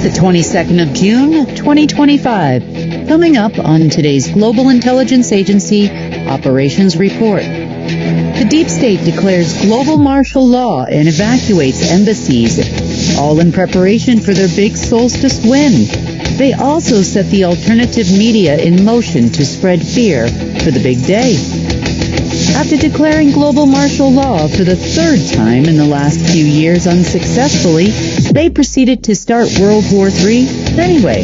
the 22nd of June, 2025. Coming up on today's Global Intelligence Agency Operations Report. The deep state declares global martial law and evacuates embassies, all in preparation for their big solstice win. They also set the alternative media in motion to spread fear for the big day. After declaring global martial law for the third time in the last few years unsuccessfully, they proceeded to start World War III anyway.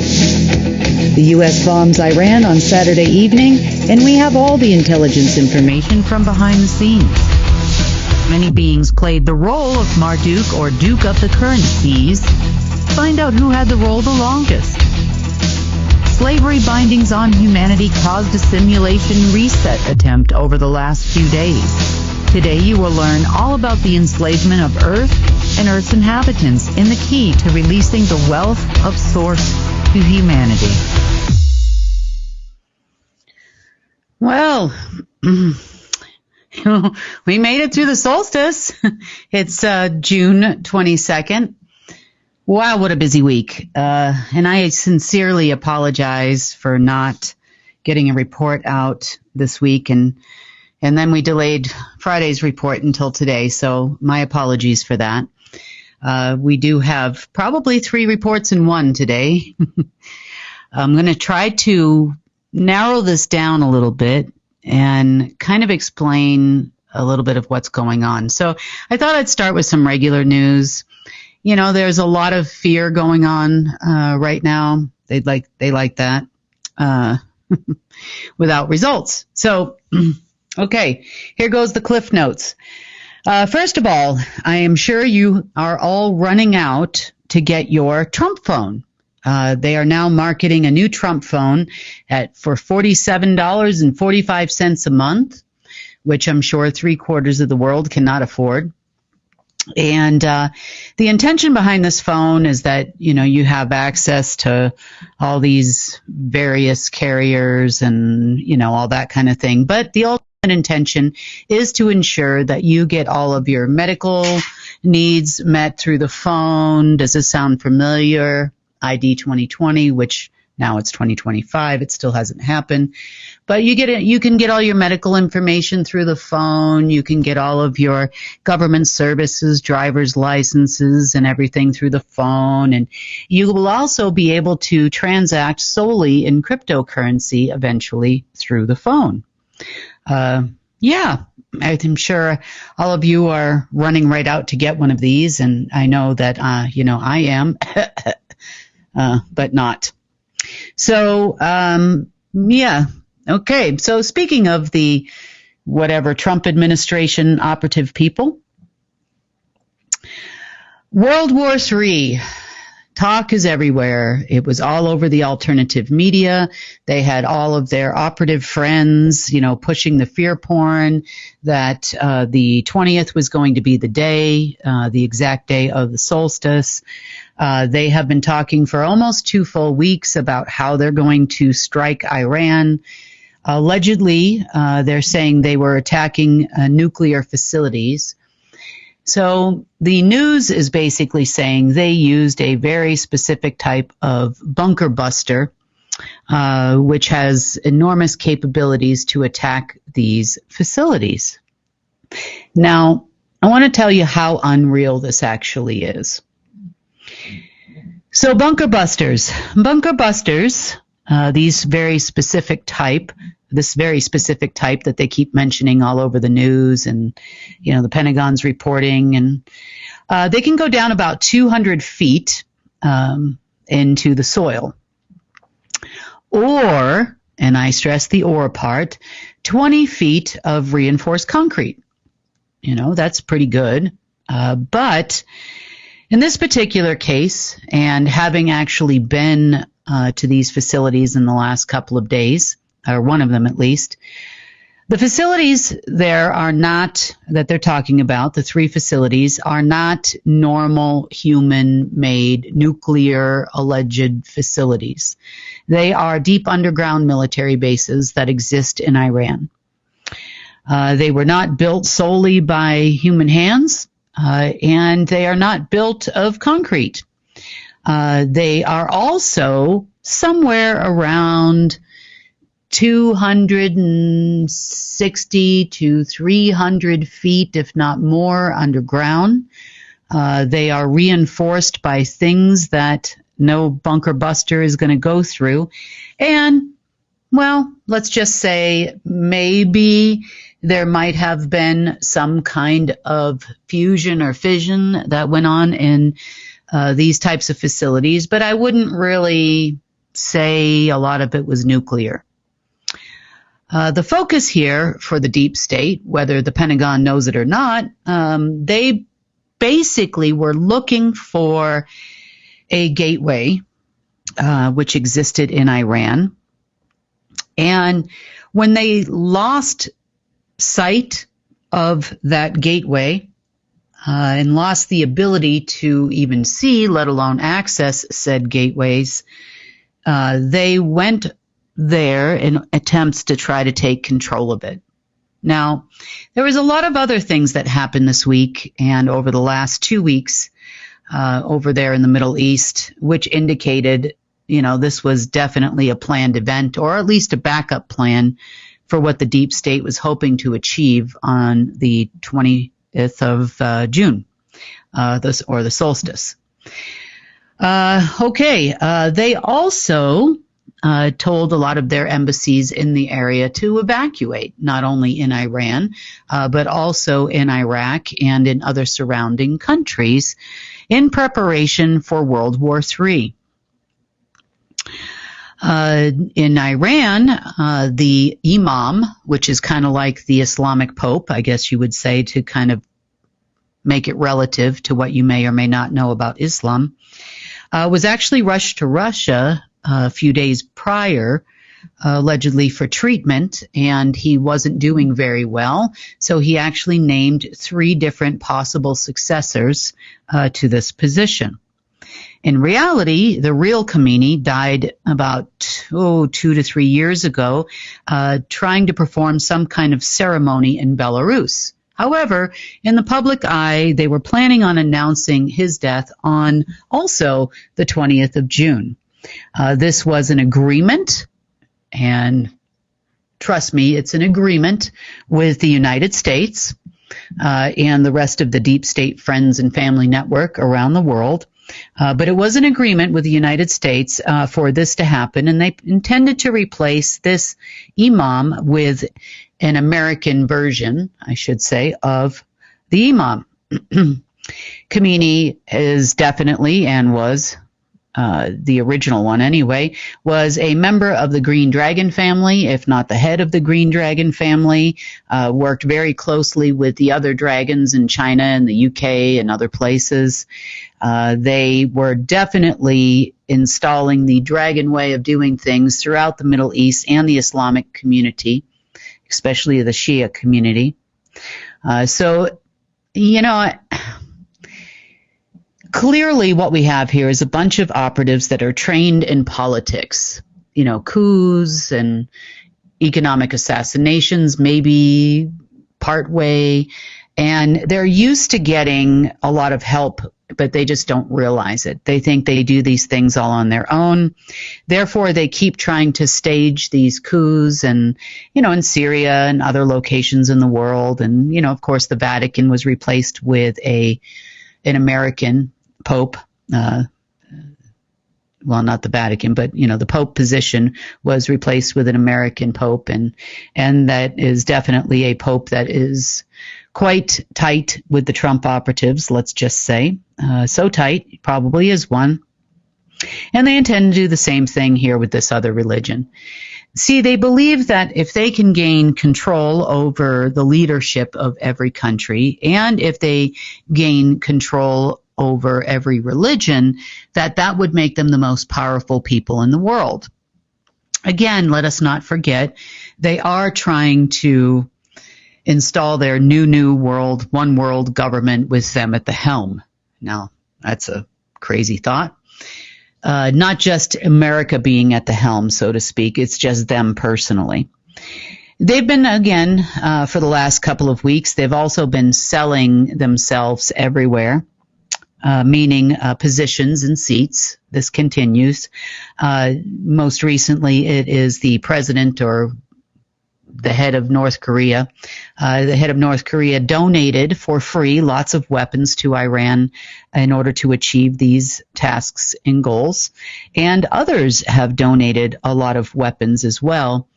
The U.S. bombs Iran on Saturday evening, and we have all the intelligence information from behind the scenes. Many beings played the role of Marduk or Duke of the Current Seas. Find out who had the role the longest. Slavery bindings on humanity caused a simulation reset attempt over the last few days. Today you will learn all about the enslavement of Earth and Earth's inhabitants and the key to releasing the wealth of Source to humanity. Well, we made it through the solstice. It's June 22nd. Wow, what a busy week. And I sincerely apologize for not getting a report out this week. And then we delayed Friday's report until today. So my apologies for that. We do have probably 3 reports in one today. I'm going to try to narrow this down a little bit and kind of explain a little bit of what's going on. So I thought I'd start with some regular news. You know, there's a lot of fear going on right now. They like that without results. So, okay, here goes the Cliff Notes. First of all, I am sure you are all running out to get your Trump phone. They are now marketing a new Trump phone for $47.45 a month, which I'm sure 3/4 of the world cannot afford. And the intention behind this phone is that, you know, you have access to all these various carriers and, you know, all that kind of thing. But the ultimate intention is to ensure that you get all of your medical needs met through the phone. Does this sound familiar? ID 2020, which now it's 2025. It still hasn't happened. But you can get all your medical information through the phone. You can get all of your government services, driver's licenses, and everything through the phone. And you will also be able to transact solely in cryptocurrency eventually through the phone. Yeah, I'm sure all of you are running right out to get one of these. And I know that, you know, I am, but not. So, yeah. Okay, so speaking of the whatever Trump administration operative people, World War III, talk is everywhere. It was all over the alternative media. They had all of their operative friends, you know, pushing the fear porn that the 20th was going to be the day, the exact day of the solstice. They have been talking for almost 2 full weeks about how they're going to strike Iran. Allegedly, they're saying they were attacking nuclear facilities. So the news is basically saying they used a very specific type of bunker buster, which has enormous capabilities to attack these facilities. Now, I want to tell you how unreal this actually is. So bunker busters, this very specific type that they keep mentioning all over the news and, you know, the Pentagon's reporting, and they can go down about 200 feet into the soil. Or, and I stress the or part, 20 feet of reinforced concrete. You know, that's pretty good. But in this particular case, and having actually been to these facilities in the last couple of days, or one of them at least, the facilities there are not, that they're talking about, the 3 facilities, are not normal human-made nuclear alleged facilities. They are deep underground military bases that exist in Iran. They were not built solely by human hands, and they are not built of concrete. They are also somewhere around 260 to 300 feet, if not more, underground. They are reinforced by things that no bunker buster is going to go through. And, well, let's just say maybe there might have been some kind of fusion or fission that went on in these types of facilities, but I wouldn't really say a lot of it was nuclear. The focus here for the deep state, whether the Pentagon knows it or not, they basically were looking for a gateway which existed in Iran. And when they lost sight of that gateway and lost the ability to even see, let alone access said gateways, they went there in attempts to try to take control of it. Now, there was a lot of other things that happened this week and over the last 2 weeks over there in the Middle East, which indicated, this was definitely a planned event, or at least a backup plan for what the deep state was hoping to achieve on the 20th of June, or the solstice. They also told a lot of their embassies in the area to evacuate, not only in Iran, but also in Iraq and in other surrounding countries in preparation for World War III. In Iran, the imam, which is kind of like the Islamic Pope, I guess you would say, to kind of make it relative to what you may or may not know about Islam, was actually rushed to Russia a few days prior, allegedly for treatment, and he wasn't doing very well. So he actually named 3 different possible successors to this position. In reality, the real Khomeini died about 2 to 3 years ago, trying to perform some kind of ceremony in Belarus. However, in the public eye, they were planning on announcing his death on also the 20th of June. This was an agreement, and trust me, it's an agreement with the United States and the rest of the deep state friends and family network around the world. But it was an agreement with the United States for this to happen, and they intended to replace this imam with an American version, I should say, of the imam. Khomeini is definitely, and was the original one anyway, was a member of the Green Dragon family, if not the head of the Green Dragon family, worked very closely with the other dragons in China and the UK and other places. They were definitely installing the dragon way of doing things throughout the Middle East and the Islamic community, especially the Shia community. Clearly what we have here is a bunch of operatives that are trained in politics, coups and economic assassinations, maybe partway, and they're used to getting a lot of help, but they just don't realize it. They think they do these things all on their own. Therefore, they keep trying to stage these coups and, in Syria and other locations in the world. And, of course, the Vatican was replaced with an American Pope, well, not the Vatican, but, the Pope position was replaced with an American Pope, and that is definitely a Pope that is quite tight with the Trump operatives, let's just say. So tight, probably is one. And they intend to do the same thing here with this other religion. See, they believe that if they can gain control over the leadership of every country, and if they gain control over every religion, that would make them the most powerful people in the world. Again, let us not forget, they are trying to install their new world, one world government with them at the helm. Now, that's a crazy thought. Not just America being at the helm, so to speak. It's just them personally. They've been, again, for the last couple of weeks, they've also been selling themselves everywhere. meaning positions and seats. This continues. Most recently, it is the president or the head of North Korea. The head of North Korea donated for free lots of weapons to Iran in order to achieve these tasks and goals. And others have donated a lot of weapons as well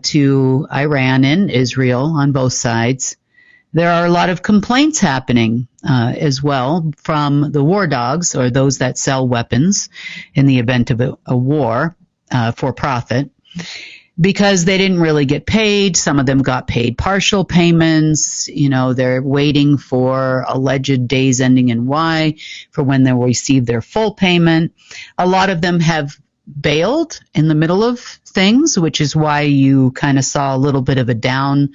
to Iran and Israel on both sides. There are a lot of complaints happening as well from the war dogs, or those that sell weapons in the event of a war for profit, because they didn't really get paid. Some of them got paid partial payments. They're waiting for alleged days ending in Y for when they'll receive their full payment. A lot of them have bailed in the middle of things, which is why you kind of saw a little bit of a down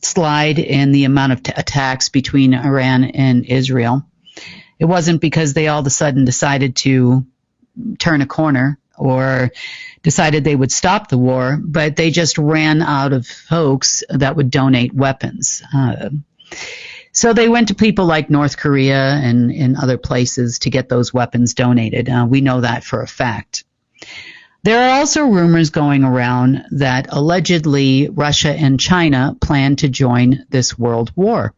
slide in the amount of attacks between Iran and Israel. It wasn't because they all of a sudden decided to turn a corner or decided they would stop the war, but they just ran out of folks that would donate weapons. So they went to people like North Korea and in other places to get those weapons donated. We know that for a fact. There are also rumors going around that allegedly Russia and China plan to join this world war.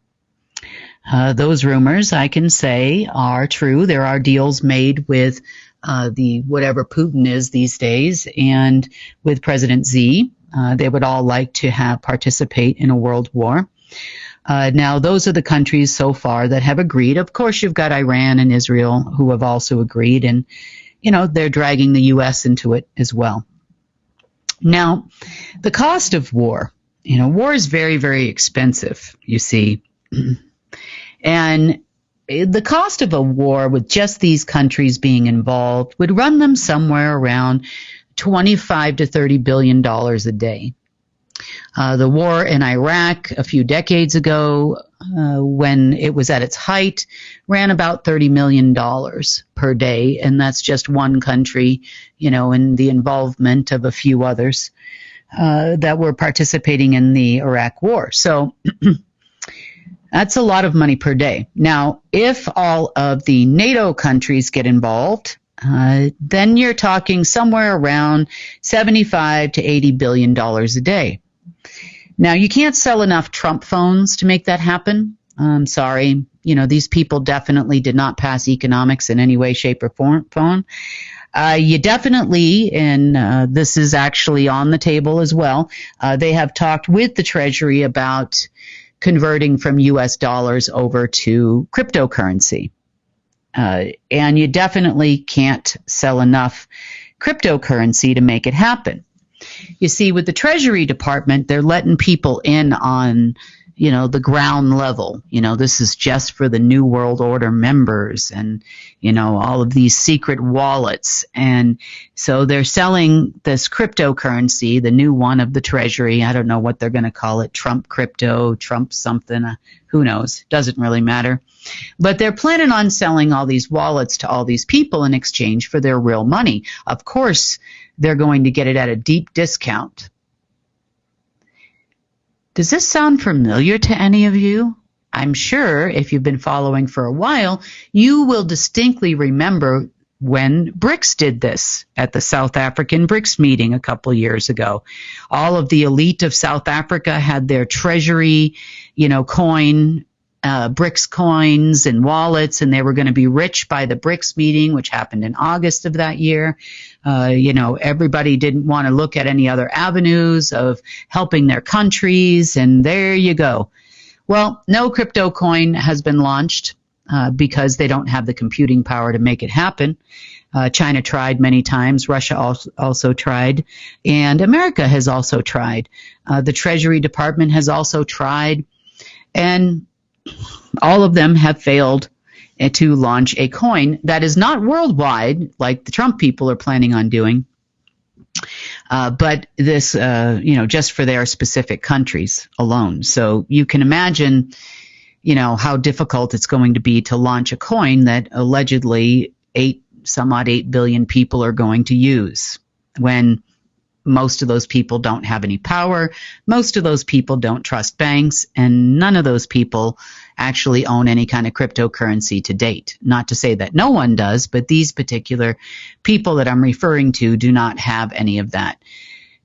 Those rumors, I can say, are true. There are deals made with the whatever Putin is these days and with President Xi. They would all like to participate in a world war. Now, those are the countries so far that have agreed. Of course, you've got Iran and Israel who have also agreed, and they're dragging the U.S. into it as well. Now, the cost of war, war is very, very expensive, you see. And the cost of a war with just these countries being involved would run them somewhere around $25 to $30 billion a day. The war in Iraq a few decades ago, when it was at its height, ran about $30 million per day, and that's just one country, and the involvement of a few others that were participating in the Iraq war. So that's a lot of money per day. Now, if all of the NATO countries get involved, then you're talking somewhere around $75 to $80 billion a day. Now, you can't sell enough Trump phones to make that happen. I'm sorry. These people definitely did not pass economics in any way, shape, or form. You definitely, and this is actually on the table as well, they have talked with the Treasury about converting from U.S. dollars over to cryptocurrency. And you definitely can't sell enough cryptocurrency to make it happen. You see, with the Treasury Department, they're letting people in on, the ground level. This is just for the New World Order members and, all of these secret wallets. And so they're selling this cryptocurrency, the new one of the Treasury. I don't know what they're going to call it, Trump crypto, Trump something, who knows? Doesn't really matter. But they're planning on selling all these wallets to all these people in exchange for their real money. Of course, they're going to get it at a deep discount. Does this sound familiar to any of you? I'm sure if you've been following for a while, you will distinctly remember when BRICS did this at the South African BRICS meeting a couple years ago. All of the elite of South Africa had their treasury, coin, BRICS coins and wallets, and they were going to be rich by the BRICS meeting, which happened in August of that year. Everybody didn't want to look at any other avenues of helping their countries, and there you go. Well, no crypto coin has been launched because they don't have the computing power to make it happen. China tried many times. Russia also tried. And America has also tried. The Treasury Department has also tried. And all of them have failed to launch a coin that is not worldwide, like the Trump people are planning on doing, but this, just for their specific countries alone. So you can imagine, how difficult it's going to be to launch a coin that allegedly 8 billion people are going to use, when most of those people don't have any power. Most of those people don't trust banks, and none of those people actually own any kind of cryptocurrency to date. Not to say that no one does, but these particular people that I'm referring to do not have any of that.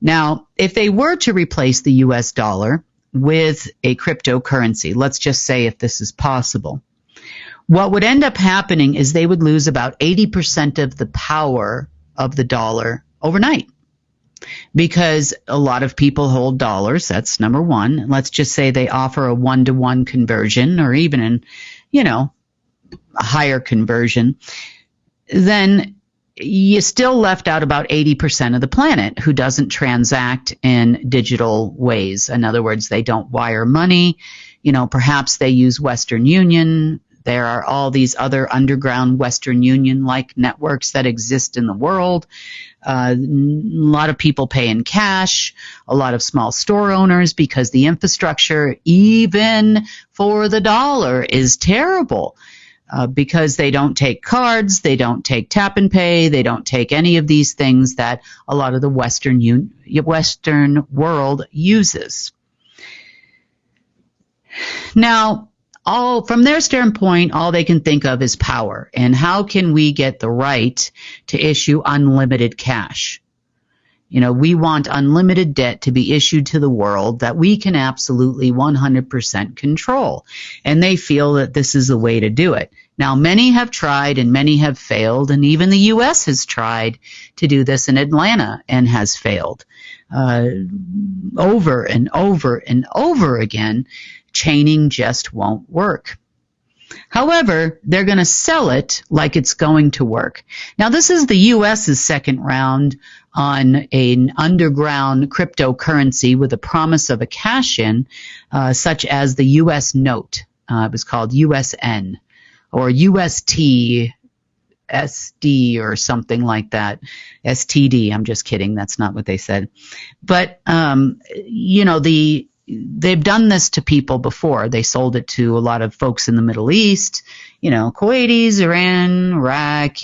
Now, if they were to replace the US dollar with a cryptocurrency, let's just say if this is possible, what would end up happening is they would lose about 80% of the power of the dollar overnight. Because a lot of people hold dollars, that's number one. Let's just say they offer a 1-to-1 conversion or even a higher conversion. Then you still left out about 80% of the planet who doesn't transact in digital ways. In other words, they don't wire money. Perhaps they use Western Union. There are all these other underground Western Union-like networks that exist in the world. A lot of people pay in cash, a lot of small store owners, because the infrastructure, even for the dollar, is terrible. Because they don't take cards, they don't take tap and pay, they don't take any of these things that a lot of the Western world uses. Now, from their standpoint, all they can think of is power. And how can we get the right to issue unlimited cash? We want unlimited debt to be issued to the world that we can absolutely 100% control. And they feel that this is the way to do it. Now, many have tried and many have failed, and even the U.S. has tried to do this in Atlanta and has failed over and over and over again. Chaining just won't work. However, they're going to sell it like it's going to work. Now, this is the U.S.'s second round on an underground cryptocurrency with a promise of a cash-in, such as the U.S. note. It was called USN or UST. SD or something like that. STD, I'm just kidding. That's not what they said. But, they've done this to people before. They sold it to a lot of folks in the Middle East, Kuwaitis, Iran, Iraq,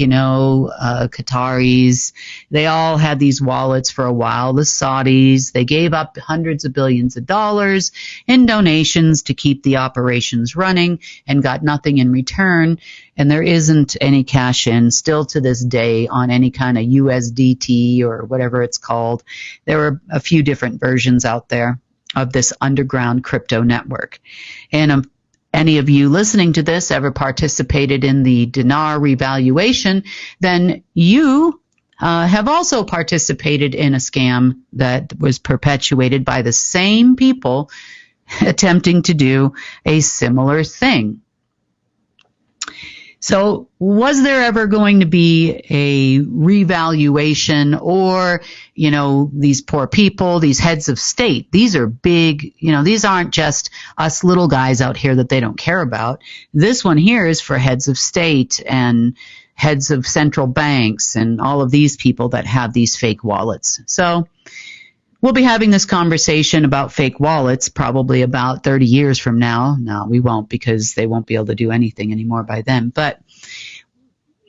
Qataris. They all had these wallets for a while. The Saudis, they gave up hundreds of billions of dollars in donations to keep the operations running and got nothing in return. And there isn't any cash in still to this day on any kind of USDT or whatever it's called. There are a few different versions out there of this underground crypto network. And any of you listening to this ever participated in the dinar revaluation, then you have also participated in a scam that was perpetuated by the same people attempting to do a similar thing. So was there ever going to be a revaluation or, these poor people, these heads of state? These are big, these aren't just us little guys out here that they don't care about. This one here is for heads of state and heads of central banks and all of these people that have these fake wallets. So we'll be having this conversation about fake wallets probably about 30 years from now. No, we won't, because they won't be able to do anything anymore by then. But,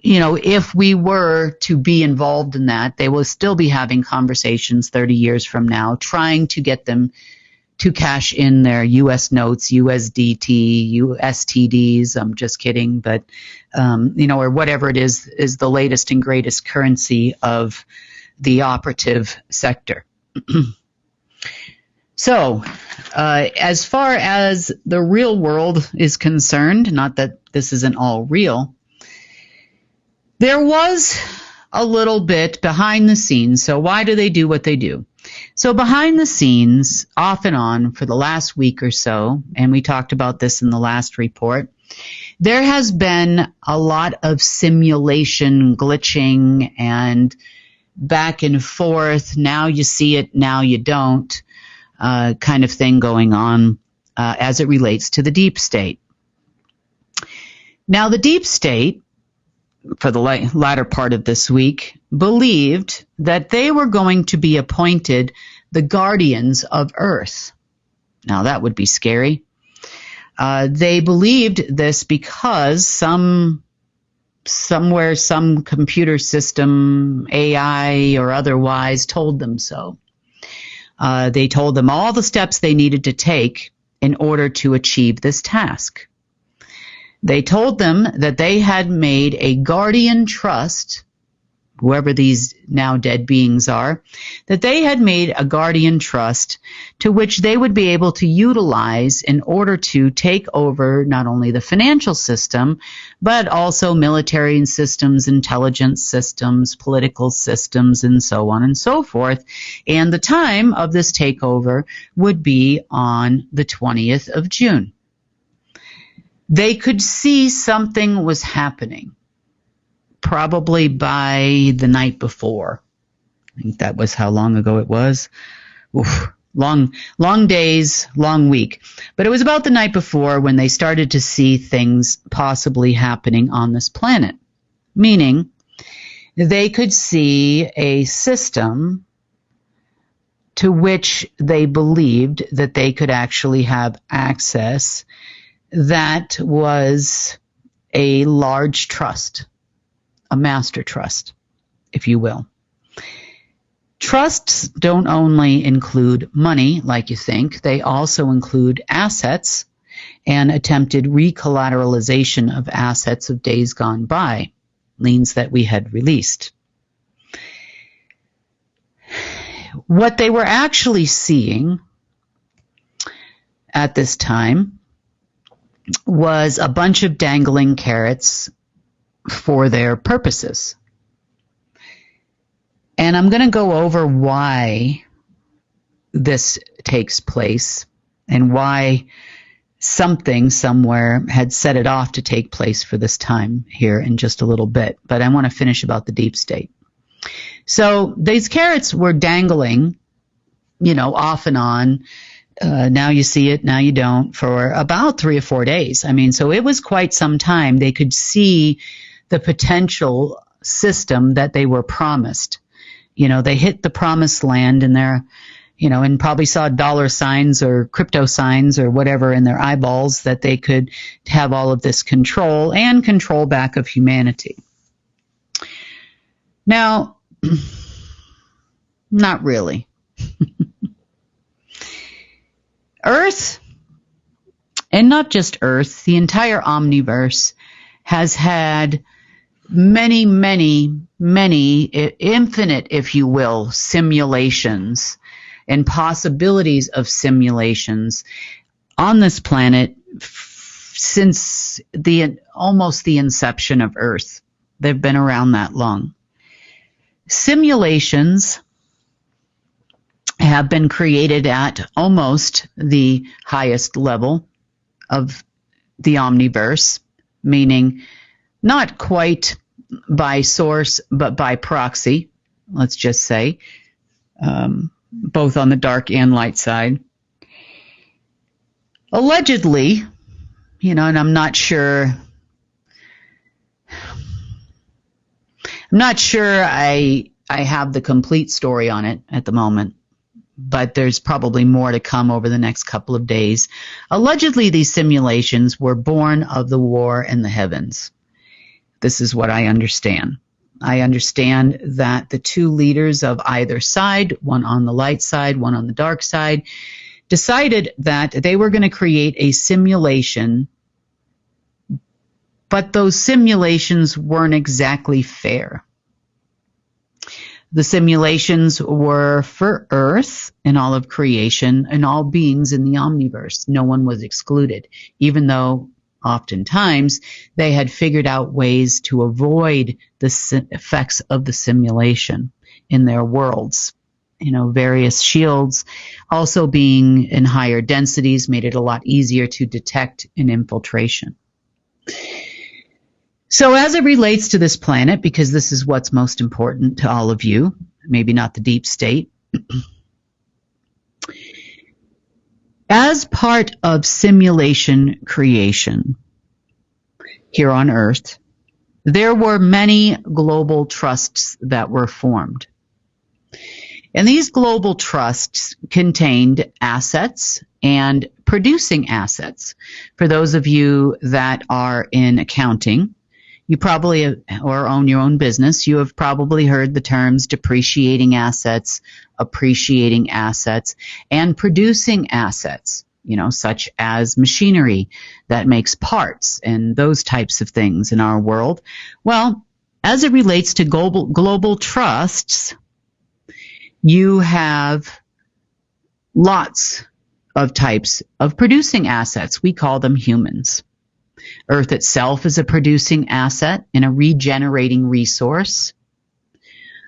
if we were to be involved in that, they will still be having conversations 30 years from now, trying to get them to cash in their U.S. notes, USDT, USTDs. I'm just kidding. But, or whatever it is the latest and greatest currency of the operative sector. So, as far as the real world is concerned, not that this isn't all real, there was a little bit behind the scenes. So why do they do what they do? So behind the scenes, off and on for the last week or so, and we talked about this in the last report, there has been a lot of simulation glitching and back and forth, now you see it, now you don't, kind of thing going on as it relates to the deep state. Now, the deep state, for the latter part of this week, believed that they were going to be appointed the guardians of Earth. Now, that would be scary. They believed this because some somewhere, some computer system, AI or otherwise, told them so. They told them all the steps they needed to take in order to achieve this task. They told them that they had made a guardian trust, whoever these now dead beings are, that they had made a guardian trust to which they would be able to utilize in order to take over not only the financial system, but also military systems, intelligence systems, political systems, and so on and so forth. And the time of this takeover would be on the 20th of June. They could see something was happening, probably by the night before. I think that was how long ago it was. Oof, long days, long week. But it was about the night before when they started to see things possibly happening on this planet, meaning they could see a system to which they believed that they could actually have access that was a large trust, a master trust, if you will. Trusts don't only include money, like you think, they also include assets and attempted recollateralization of assets of days gone by, liens that we had released. What they were actually seeing at this time was a bunch of dangling carrots for their purposes. And I'm going to go over why this takes place and why something somewhere had set it off to take place for this time here in just a little bit. But I want to finish about the deep state. So these carrots were dangling, off and on. Now you see it, now you don't, for about 3 or 4 days. I mean, so it was quite some time. They could see the potential system that they were promised. They hit the promised land and they're, and probably saw dollar signs or crypto signs or whatever in their eyeballs that they could have all of this control and control back of humanity. Now, not really. Earth, and not just Earth, the entire omniverse has had many, infinite, if you will, simulations and possibilities of simulations on this planet since almost the inception of Earth. They've been around that long. Simulations have been created at almost the highest level of the omniverse, meaning not quite by source, but by proxy, let's just say, both on the dark and light side. Allegedly, and I'm not sure I have the complete story on it at the moment, but there's probably more to come over the next couple of days. Allegedly, these simulations were born of the war in the heavens. This is what I understand. I understand that the two leaders of either side, one on the light side, one on the dark side, decided that they were going to create a simulation, but those simulations weren't exactly fair. The simulations were for Earth and all of creation and all beings in the omniverse. No one was excluded, even though oftentimes they had figured out ways to avoid the effects of the simulation in their worlds. Various shields also being in higher densities made it a lot easier to detect an infiltration. So as it relates to this planet, because this is what's most important to all of you, maybe not the deep state, as part of simulation creation here on Earth, there were many global trusts that were formed. And these global trusts contained assets and producing assets. For those of you that are in accounting, You probably, or own your own business, you have probably heard the terms depreciating assets, appreciating assets, and producing assets, such as machinery that makes parts and those types of things in our world. Well, as it relates to global trusts, you have lots of types of producing assets. We call them humans. Earth itself is a producing asset and a regenerating resource,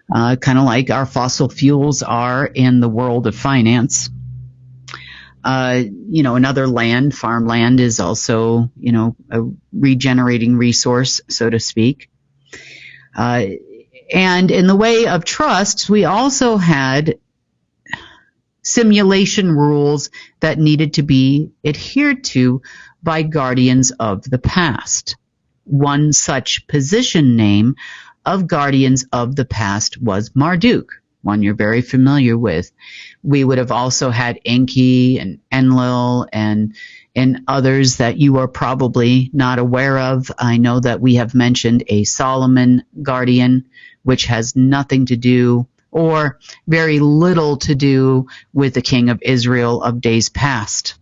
kind of like our fossil fuels are in the world of finance. Another land, farmland, is also, a regenerating resource, so to speak. And in the way of trusts, we also had simulation rules that needed to be adhered to by guardians of the past. One such position name of guardians of the past was Marduk, one you're very familiar with. We would have also had Enki and Enlil and others that you are probably not aware of. I know that we have mentioned a Solomon guardian, which has nothing to do or very little to do with the king of Israel of days past.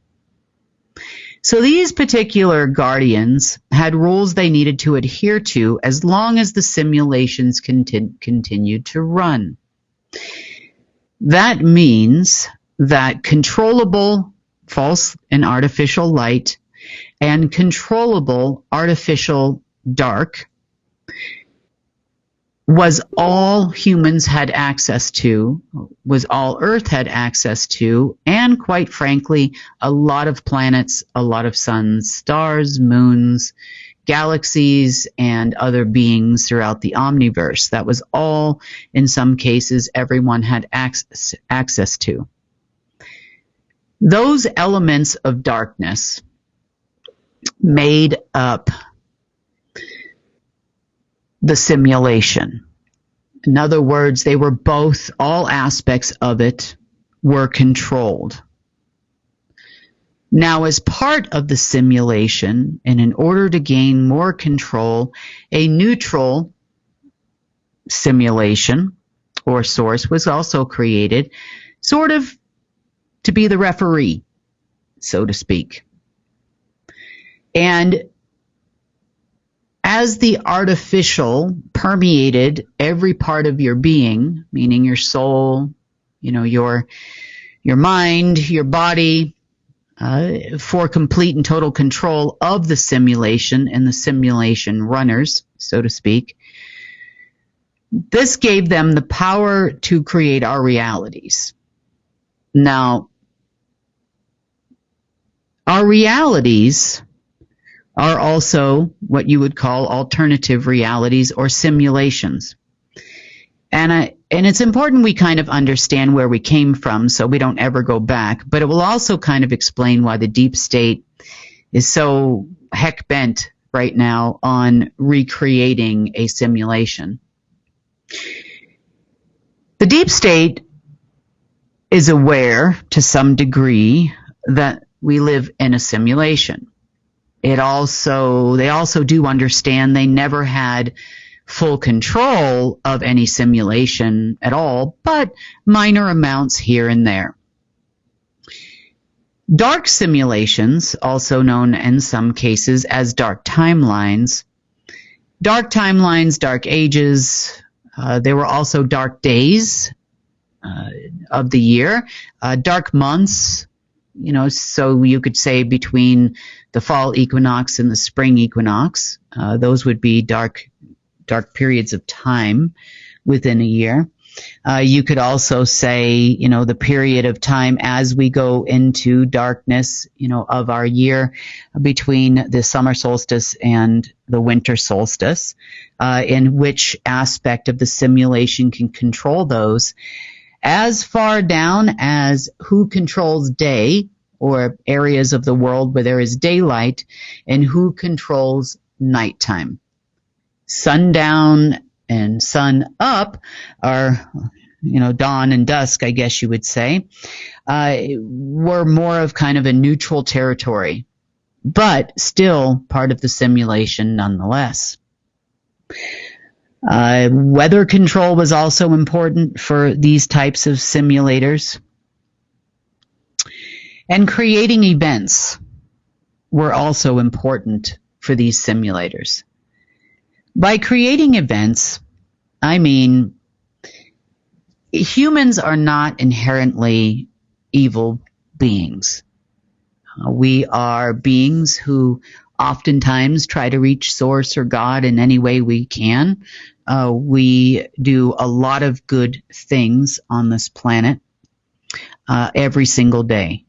So these particular guardians had rules they needed to adhere to as long as the simulations continued to run. That means that controllable false and artificial light and controllable artificial dark was all humans had access to, was all Earth had access to, and quite frankly, a lot of planets, a lot of suns, stars, moons, galaxies, and other beings throughout the omniverse. That was all, in some cases, everyone had access to. Those elements of darkness made up the simulation. In other words, they were both, all aspects of it were controlled. Now, as part of the simulation, and in order to gain more control, a neutral simulation or source was also created, sort of to be the referee, so to speak. And as the artificial permeated every part of your being, meaning your soul, your mind, your body, for complete and total control of the simulation and the simulation runners, so to speak, this gave them the power to create our realities. Now, our realities are also what you would call alternative realities or simulations. And it's important we kind of understand where we came from so we don't ever go back, but it will also kind of explain why the deep state is so heck bent right now on recreating a simulation. The deep state is aware to some degree that we live in a simulation. They also do understand they never had full control of any simulation at all, but minor amounts here and there. Dark simulations, also known in some cases as dark timelines, dark ages, there were also dark days of the year, dark months, so you could say between the fall equinox and the spring equinox. Those would be dark periods of time within a year. You could also say, the period of time as we go into darkness, of our year between the summer solstice and the winter solstice, in which aspect of the simulation can control those, as far down as who controls day, or areas of the world where there is daylight, and who controls nighttime. Sundown and sun up are, dawn and dusk, I guess you would say, were more of kind of a neutral territory, but still part of the simulation nonetheless. Weather control was also important for these types of simulators. And creating events were also important for these simulators. By creating events, I mean humans are not inherently evil beings. We are beings who oftentimes try to reach source or God in any way we can. We do a lot of good things on this planet every single day.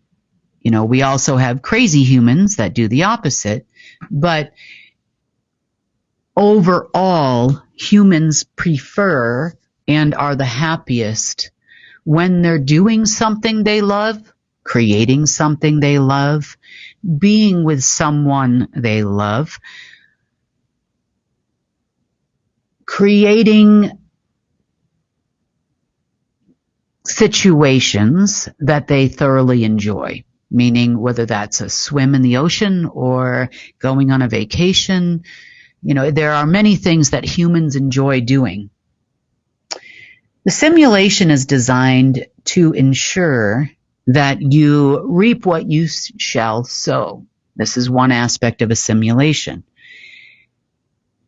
You know, we also have crazy humans that do the opposite, but overall, humans prefer and are the happiest when they're doing something they love, creating something they love, being with someone they love, creating situations that they thoroughly enjoy, meaning whether that's a swim in the ocean or going on a vacation. You know, there are many things that humans enjoy doing. The simulation is designed to ensure that you reap what you shall sow. This is one aspect of a simulation.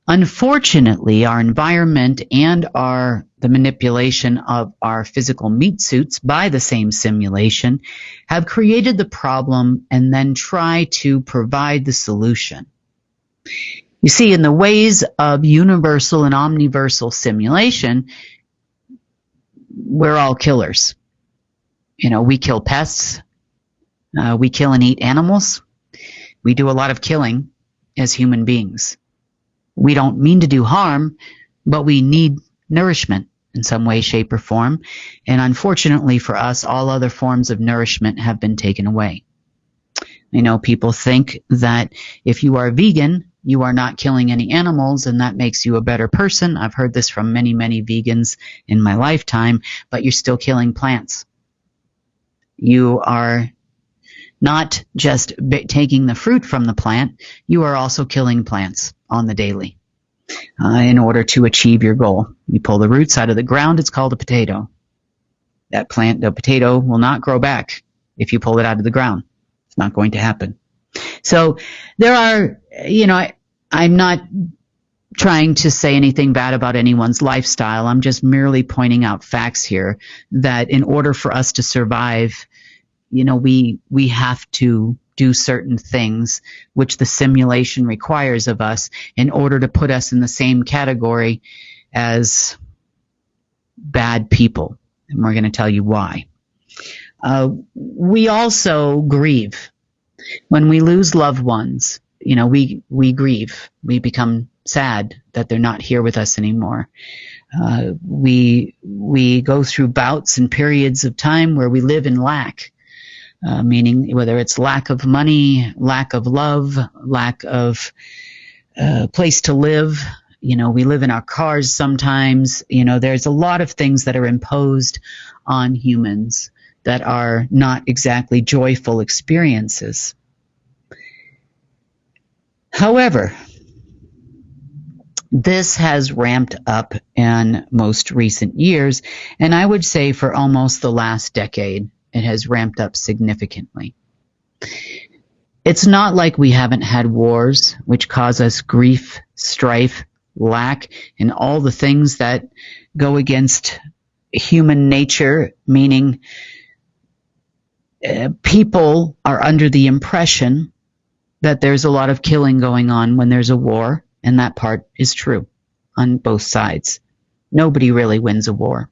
Unfortunately, our environment and the manipulation of our physical meat suits by the same simulation have created the problem and then try to provide the solution. You see, in the ways of universal and omniversal simulation, we're all killers. You know, we kill pests, we kill and eat animals. We do a lot of killing as human beings. We don't mean to do harm, but we need nourishment in some way, shape, or form. And unfortunately for us, all other forms of nourishment have been taken away. You know, people think that if you are vegan, you are not killing any animals, and that makes you a better person. I've heard this from many, many vegans in my lifetime, but you're still killing plants. You are not just taking the fruit from the plant, you are also killing plants on the daily in order to achieve your goal. You pull the roots out of the ground, it's called a potato. That plant, the potato, will not grow back if you pull it out of the ground. It's not going to happen. So there are, you know, I'm not trying to say anything bad about anyone's lifestyle. I'm just merely pointing out facts here that in order for us to survive, you know, we have to do certain things which the simulation requires of us in order to put us in the same category as bad people. And we're going to tell you why. We also grieve. When we lose loved ones, you know, we grieve. We become sad that they're not here with us anymore. We go through bouts and periods of time where we live in lack. Meaning whether it's lack of money, lack of love, lack of place to live. You know, we live in our cars sometimes. You know, there's a lot of things that are imposed on humans that are not exactly joyful experiences. However, this has ramped up in most recent years, and I would say for almost the last decade. It has ramped up significantly. It's not like we haven't had wars which cause us grief, strife, lack, and all the things that go against human nature, meaning people are under the impression that there's a lot of killing going on when there's a war, and that part is true on both sides. Nobody really wins a war.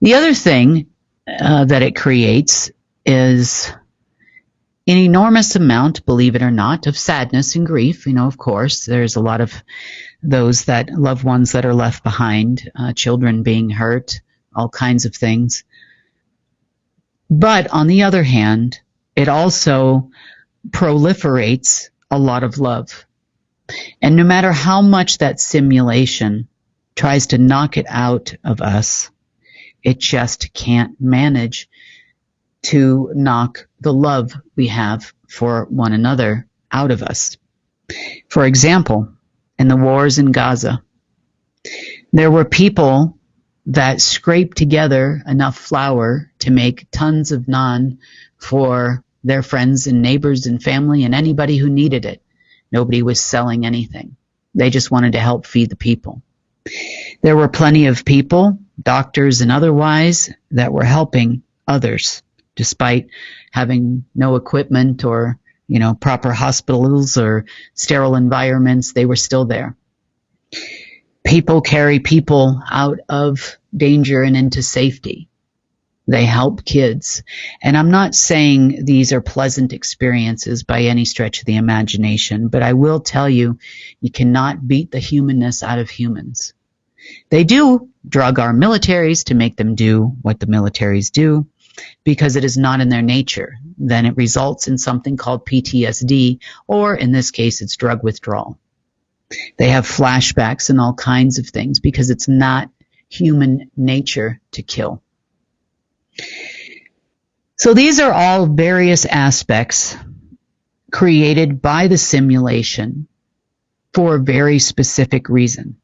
The other thing that it creates is an enormous amount, believe it or not, of sadness and grief. You know, of course, there's a lot of those that loved ones that are left behind, children being hurt, all kinds of things. But on the other hand, it also proliferates a lot of love. And no matter how much that simulation tries to knock it out of us, it just can't manage to knock the love we have for one another out of us. For example, and the wars in Gaza. There were people that scraped together enough flour to make tons of naan for their friends and neighbors and family and anybody who needed it. Nobody was selling anything. They just wanted to help feed the people. There were plenty of people, doctors and otherwise, that were helping others despite having no equipment or, proper hospitals or sterile environments. They were still there. People carry people out of danger and into safety. They help kids. And I'm not saying these are pleasant experiences by any stretch of the imagination, but I will tell you, you cannot beat the humanness out of humans. They do drug our militaries to make them do what the militaries do because it is not in their nature. Then it results in something called PTSD, or in this case, it's drug withdrawal. They have flashbacks and all kinds of things because it's not human nature to kill. So these are all various aspects created by the simulation for a very specific reason.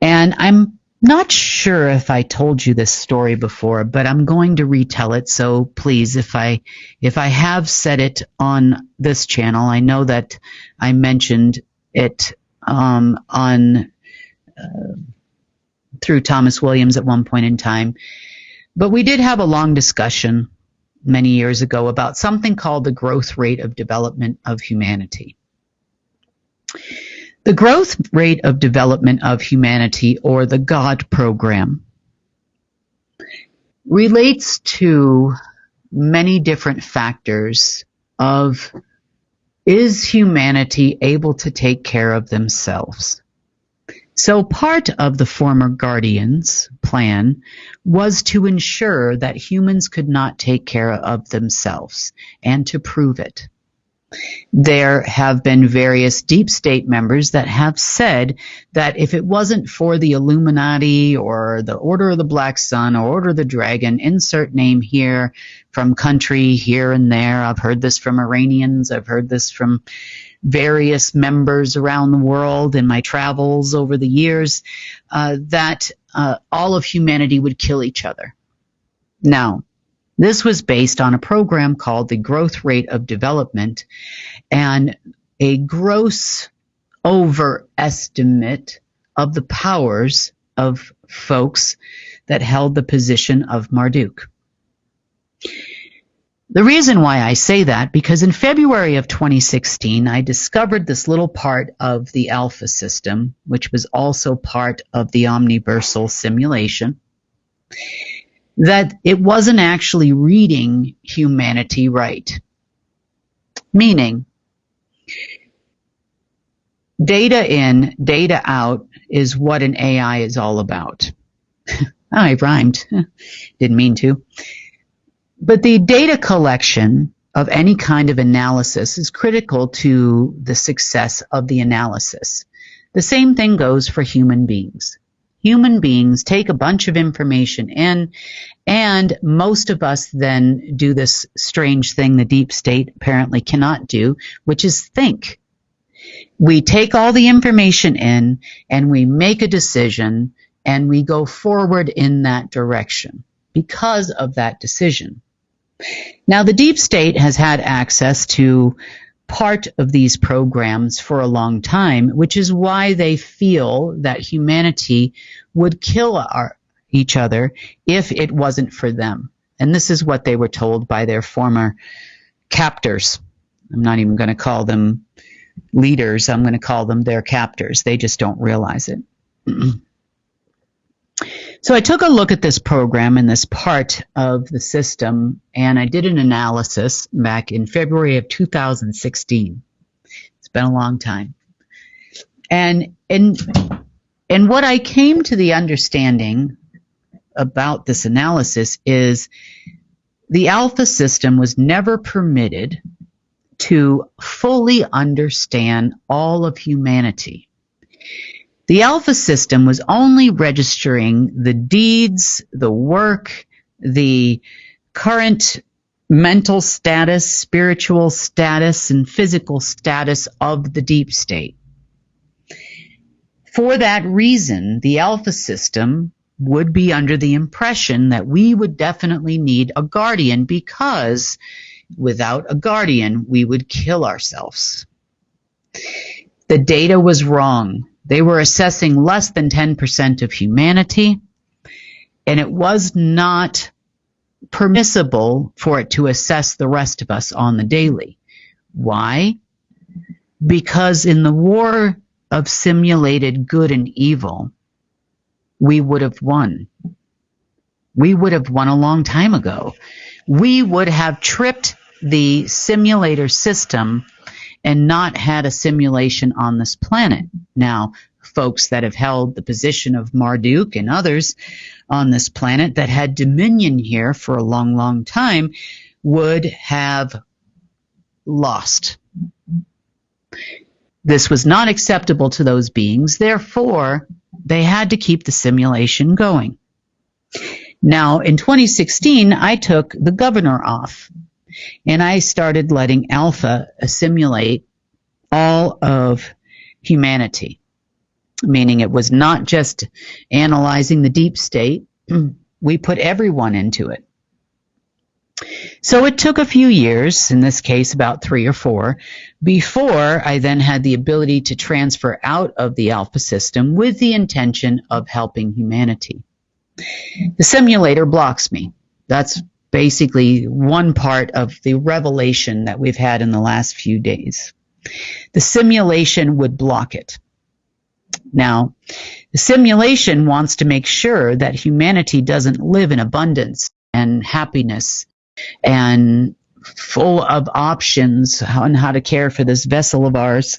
And I'm not sure if I told you this story before, but I'm going to retell it. So please, if I have said it on this channel, I know that I mentioned it through Thomas Williams at one point in time. But we did have a long discussion many years ago about something called the growth rate of development of humanity. The growth rate of development of humanity, or the God program, relates to many different factors of, is humanity able to take care of themselves? So part of the former Guardians' plan was to ensure that humans could not take care of themselves and to prove it. There have been various deep state members that have said that if it wasn't for the Illuminati or the Order of the Black Sun or Order of the Dragon, insert name here, from country here and there. I've heard this from Iranians. I've heard this from various members around the world in my travels over the years, that all of humanity would kill each other. Now, this was based on a program called the Growth Rate of Development and a gross overestimate of the powers of folks that held the position of Marduk. The reason why I say that, because in February of 2016, I discovered this little part of the Alpha system, which was also part of the omniversal simulation, that it wasn't actually reading humanity right. Meaning, data in, data out is what an AI is all about. I rhymed. Didn't mean to. But the data collection of any kind of analysis is critical to the success of the analysis. The same thing goes for human beings. Human beings take a bunch of information in, and most of us then do this strange thing the deep state apparently cannot do, which is think. We take all the information in, and we make a decision, and we go forward in that direction because of that decision. Now, the deep state has had access to part of these programs for a long time, which is why they feel that humanity would kill each other if it wasn't for them. And this is what they were told by their former captors. I'm not even going to call them leaders. I'm going to call them their captors. They just don't realize it. So I took a look at this program and this part of the system, and I did an analysis back in February of 2016. It's been a long time. And what I came to the understanding about this analysis is the Alpha system was never permitted to fully understand all of humanity. The Alpha system was only registering the deeds, the work, the current mental status, spiritual status, and physical status of the deep state. For that reason, the Alpha system would be under the impression that we would definitely need a guardian, because without a guardian, we would kill ourselves. The data was wrong. They were assessing less than 10% of humanity, and it was not permissible for it to assess the rest of us on the daily. Why? Because in the war of simulated good and evil, we would have won. We would have won a long time ago. We would have tripped the simulator system and not had a simulation on this planet. Now, folks that have held the position of Marduk and others on this planet that had dominion here for a long, long time would have lost. This was not acceptable to those beings. Therefore, they had to keep the simulation going. Now, in 2016, I took the governor off, and I started letting Alpha assimilate all of humanity, meaning it was not just analyzing the deep state. We put everyone into it. So it took a few years, in this case about 3 or 4, before I then had the ability to transfer out of the Alpha system with the intention of helping humanity. The simulator blocks me. That's basically one part of the revelation that we've had in the last few days. The simulation would block it. Now, the simulation wants to make sure that humanity doesn't live in abundance and happiness and full of options on how to care for this vessel of ours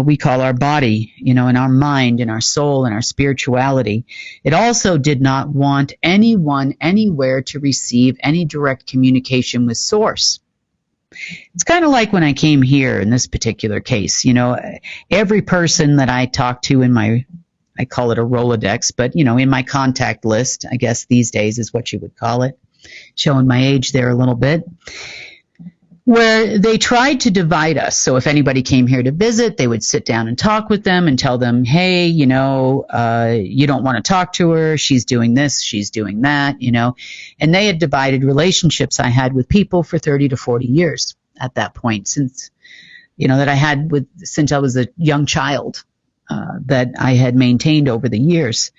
we call our body, and our mind and our soul and our spirituality. It also did not want anyone anywhere to receive any direct communication with Source. It's kind of like when I came here in this particular case. Every person that I talk to I call it a Rolodex, but in my contact list, I guess these days is what you would call it, showing my age there a little bit, where they tried to divide us. So if anybody came here to visit, they would sit down and talk with them and tell them, hey, you don't want to talk to her. She's doing this, she's doing that, And they had divided relationships I had with people for 30 to 40 years at that point, since, that I had since I was a young child, that I had maintained over the years.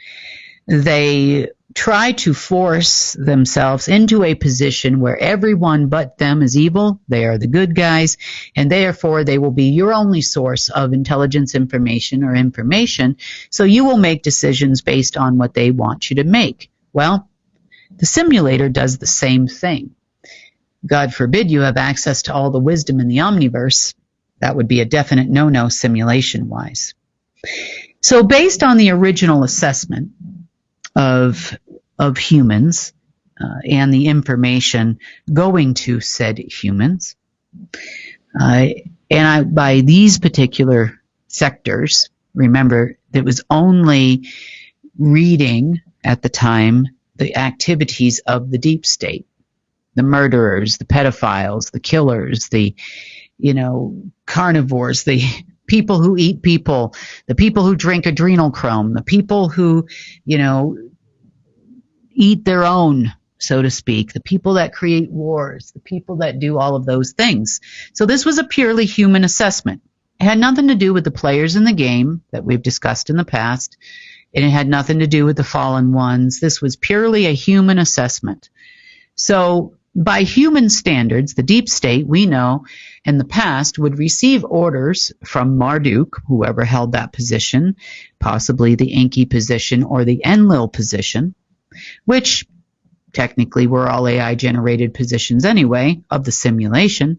They try to force themselves into a position where everyone but them is evil. They are the good guys, and therefore they will be your only source of intelligence, information, or information. So you will make decisions based on what they want you to make. Well, the simulator does the same thing. God forbid you have access to all the wisdom in the omniverse. That would be a definite no-no simulation-wise. So based on the original assessment of humans and the information going to said humans, by these particular sectors, remember, it was only reading at the time the activities of the deep state, the murderers, the pedophiles, the killers, the carnivores, the people who eat people, the people who drink adrenochrome, the people who, eat their own, so to speak, the people that create wars, the people that do all of those things. So this was a purely human assessment. It had nothing to do with the players in the game that we've discussed in the past, and it had nothing to do with the fallen ones. This was purely a human assessment. So by human standards, the deep state, we know, in the past would receive orders from Marduk, whoever held that position, possibly the Enki position or the Enlil position, which technically were all AI-generated positions anyway of the simulation.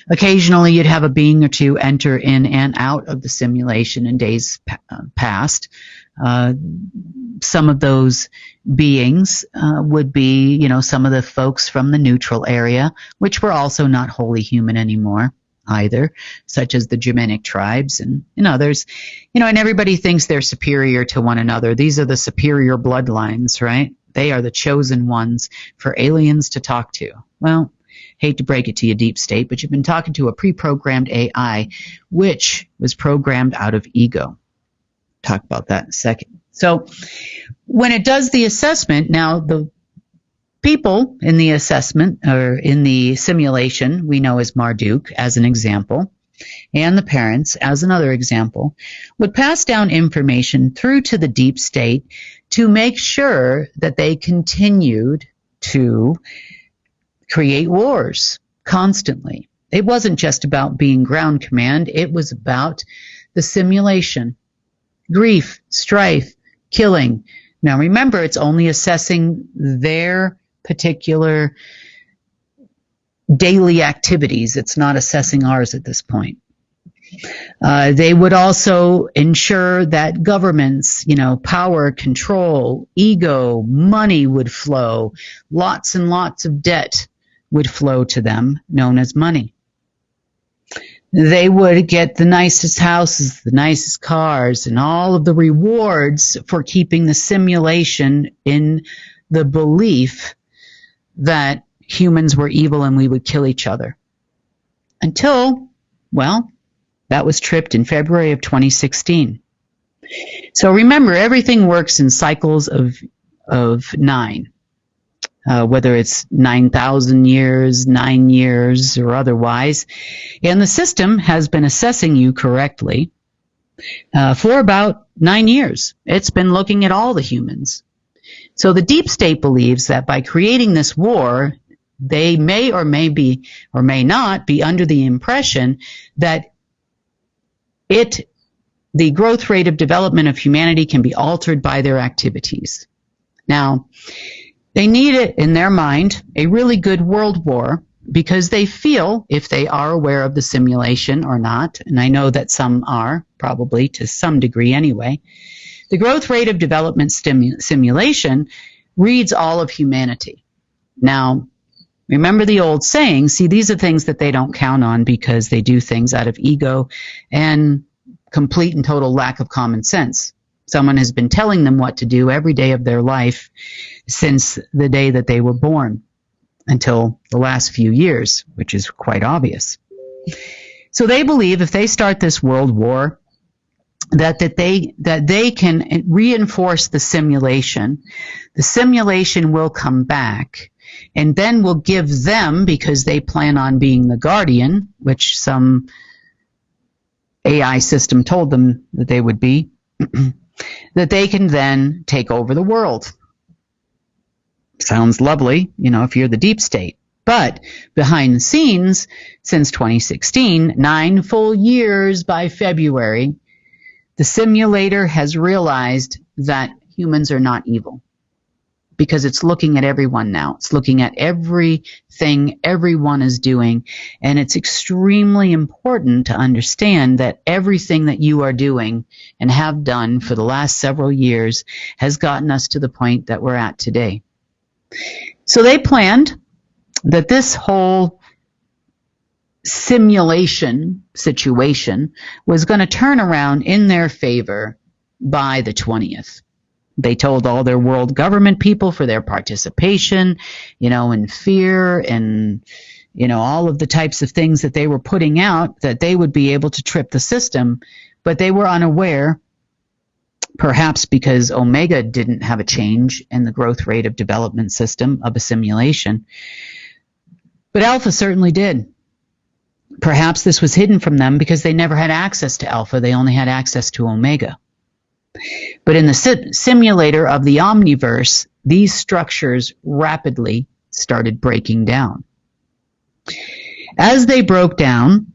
Occasionally, you'd have a being or two enter in and out of the simulation in days past. Some of those beings would be, some of the folks from the neutral area, which were also not wholly human anymore either, such as the Germanic tribes and others. And everybody thinks they're superior to one another. These are the superior bloodlines, right? They are the chosen ones for aliens to talk to. Well, hate to break it to you, deep state, but you've been talking to a pre-programmed AI, which was programmed out of ego. Talk about that in a second. So when it does the assessment, now the people in the assessment or in the simulation we know as Marduk as an example, and the parents as another example, would pass down information through to the deep state to make sure that they continued to create wars constantly. It wasn't just about being ground command, it was about the simulation, grief, strife, killing. Now remember, it's only assessing their particular daily activities. It's not assessing ours at this point. They would also ensure that governments, power, control, ego, money would flow. Lots and lots of debt would flow to them, known as money. They would get the nicest houses, the nicest cars, and all of the rewards for keeping the simulation in the belief that humans were evil and we would kill each other. Until, well, that was tripped in February of 2016. So remember, everything works in cycles of 9, whether it's 9,000 years, 9 years, or otherwise. And the system has been assessing you correctly for about 9 years. It's been looking at all the humans. So the deep state believes that by creating this war, they may or may not be under the impression that the growth rate of development of humanity can be altered by their activities. Now, they need it in their mind, a really good world war, because they feel, if they are aware of the simulation or not, and I know that some are, probably to some degree anyway, the growth rate of development simulation reads all of humanity. Now, remember the old saying, see, these are things that they don't count on because they do things out of ego and complete and total lack of common sense. Someone has been telling them what to do every day of their life since the day that they were born until the last few years, which is quite obvious. So they believe if they start this world war, that they can reinforce the simulation. The simulation will come back and then will give them, because they plan on being the guardian, which some AI system told them that they would be, that they can then take over the world. Sounds lovely, if you're the deep state. But behind the scenes, since 2016, 9 full years by February, the simulator has realized that humans are not evil, because it's looking at everyone now. It's looking at everything everyone is doing, and it's extremely important to understand that everything that you are doing and have done for the last several years has gotten us to the point that we're at today. So they planned that this whole simulation situation was going to turn around in their favor by the 20th. They told all their world government people for their participation, in fear and, all of the types of things that they were putting out, that they would be able to trip the system, but they were unaware, perhaps because Omega didn't have a change in the growth rate of development system of a simulation. But Alpha certainly did. Perhaps this was hidden from them because they never had access to Alpha. They only had access to Omega. But in the simulator of the Omniverse, these structures rapidly started breaking down. As they broke down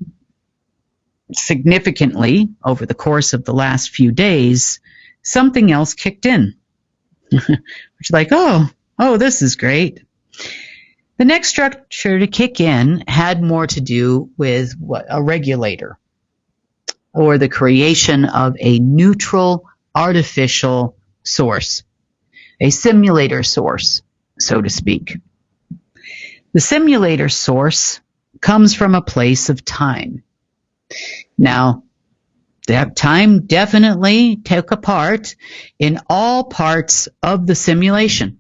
significantly over the course of the last few days, something else kicked in. Which is like, oh, this is great. The next structure to kick in had more to do with a regulator, or the creation of a neutral artificial source, a simulator source, so to speak. The simulator source comes from a place of time. Now, that time definitely took a part in all parts of the simulation.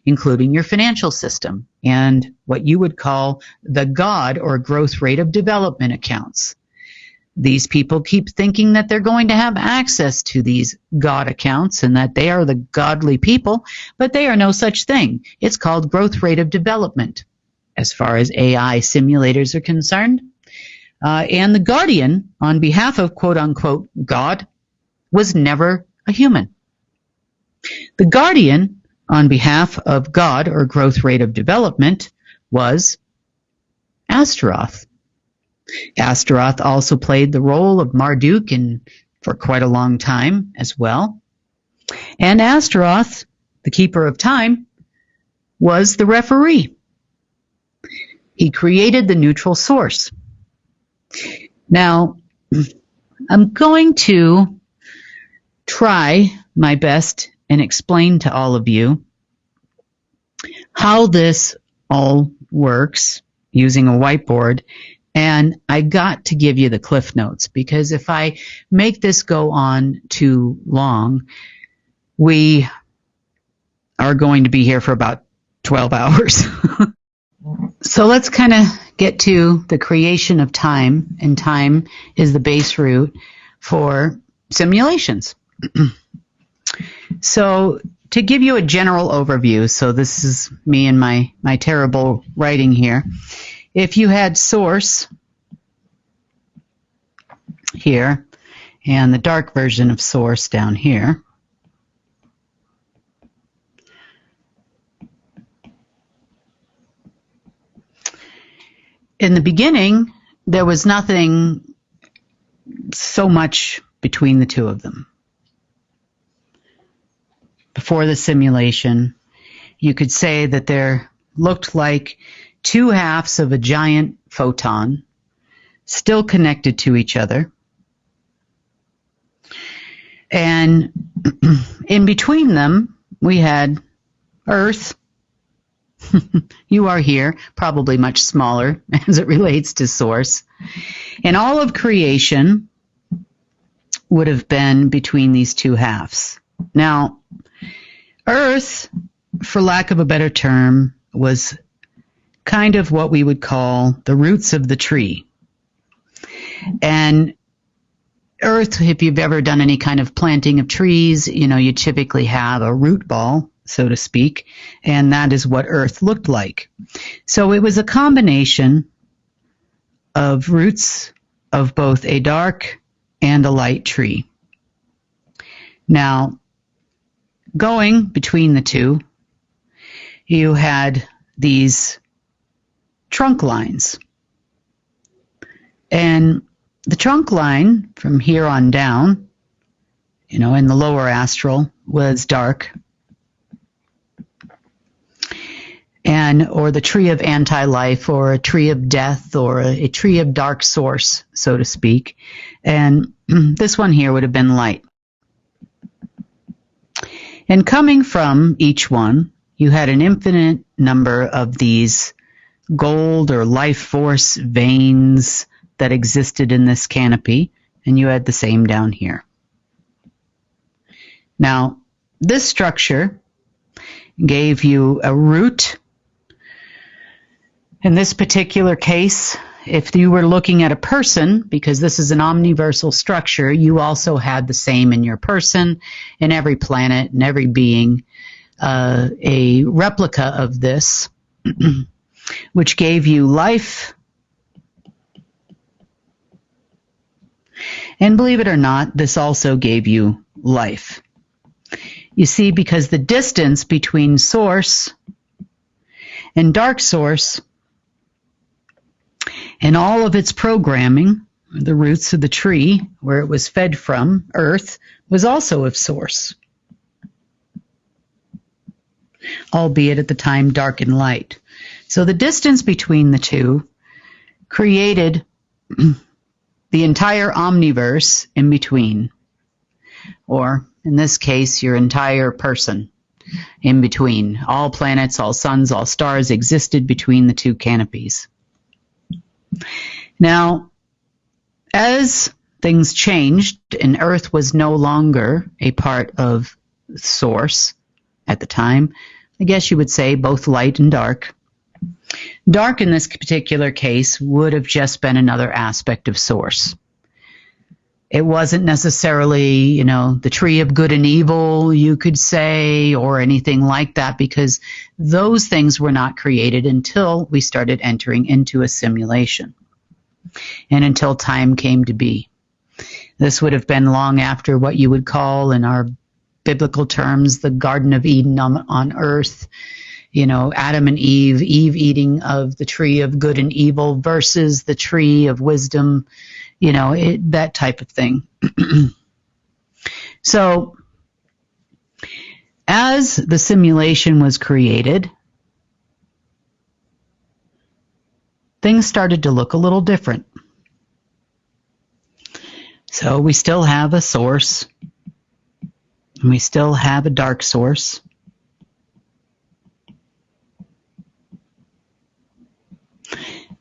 including your financial system and what you would call the God or growth rate of development accounts. These people keep thinking that they're going to have access to these God accounts and that they are the godly people, but they are no such thing. It's called growth rate of development as far as AI simulators are concerned. And the guardian, on behalf of quote-unquote God, was never a human. The guardian, on behalf of God or growth rate of development, was Astaroth. Astaroth also played the role of Marduk for quite a long time as well. And Astaroth, the keeper of time, was the referee. He created the neutral source. Now, I'm going to try my best and explain to all of you how this all works using a whiteboard. And I got to give you the cliff notes, because if I make this go on too long, we are going to be here for about 12 hours. So let's kind of get to the creation of time, and time is the base root for simulations. So to give you a general overview, so this is me and my terrible writing here. If you had source here and the dark version of source down here, in the beginning, there was nothing so much between the two of them. Before the simulation, you could say that there looked like two halves of a giant photon, still connected to each other. And in between them, we had Earth. You are here, probably much smaller as it relates to source. And all of creation would have been between these two halves. Now, Earth, for lack of a better term, was kind of what we would call the roots of the tree. And Earth, if you've ever done any kind of planting of trees, you typically have a root ball, so to speak, and that is what Earth looked like. So it was a combination of roots of both a dark and a light tree. Now, going between the two, you had these trunk lines. And the trunk line from here on down, in the lower astral, was dark. Or the tree of anti-life, or a tree of death, or a tree of dark source, so to speak. And this one here would have been light. And coming from each one, you had an infinite number of these gold or life force veins that existed in this canopy, and you had the same down here. Now, this structure gave you a root. In this particular case, if you were looking at a person, because this is an omniversal structure, you also had the same in your person, in every planet, in every being, a replica of this, which gave you life. And believe it or not, this also gave you life. You see, because the distance between source and dark source and all of its programming, the roots of the tree where it was fed from, Earth, was also of source, albeit at the time dark and light. So the distance between the two created the entire omniverse in between, or in this case, your entire person in between. All planets, all suns, all stars existed between the two canopies. Now, as things changed and Earth was no longer a part of Source at the time, I guess you would say both light and dark. Dark in this particular case would have just been another aspect of source. It wasn't necessarily, the tree of good and evil, you could say, or anything like that, because those things were not created until we started entering into a simulation and until time came to be. This would have been long after what you would call, in our biblical terms, the Garden of Eden on earth. Adam and Eve eating of the tree of good and evil versus the tree of wisdom, that type of thing. So, as the simulation was created, things started to look a little different. So we still have a source, and we still have a dark source.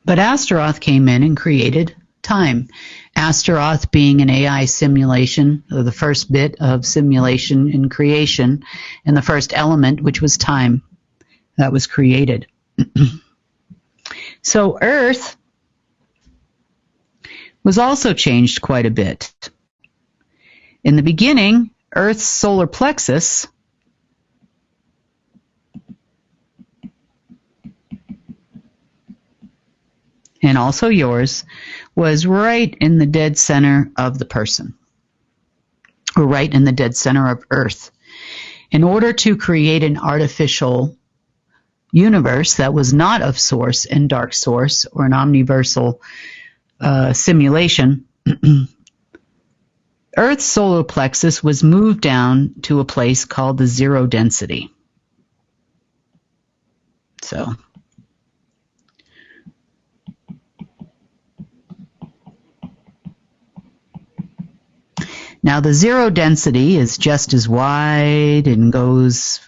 But Astaroth came in and created time. Astaroth being an AI simulation, or the first bit of simulation in creation, and the first element, which was time, that was created. So Earth was also changed quite a bit. In the beginning, Earth's solar plexus and also yours was right in the dead center of the person, or right in the dead center of Earth. In order to create an artificial universe that was not of source and dark source, or an omniversal simulation, Earth's solar plexus was moved down to a place called the zero density. So, now the zero density is just as wide and goes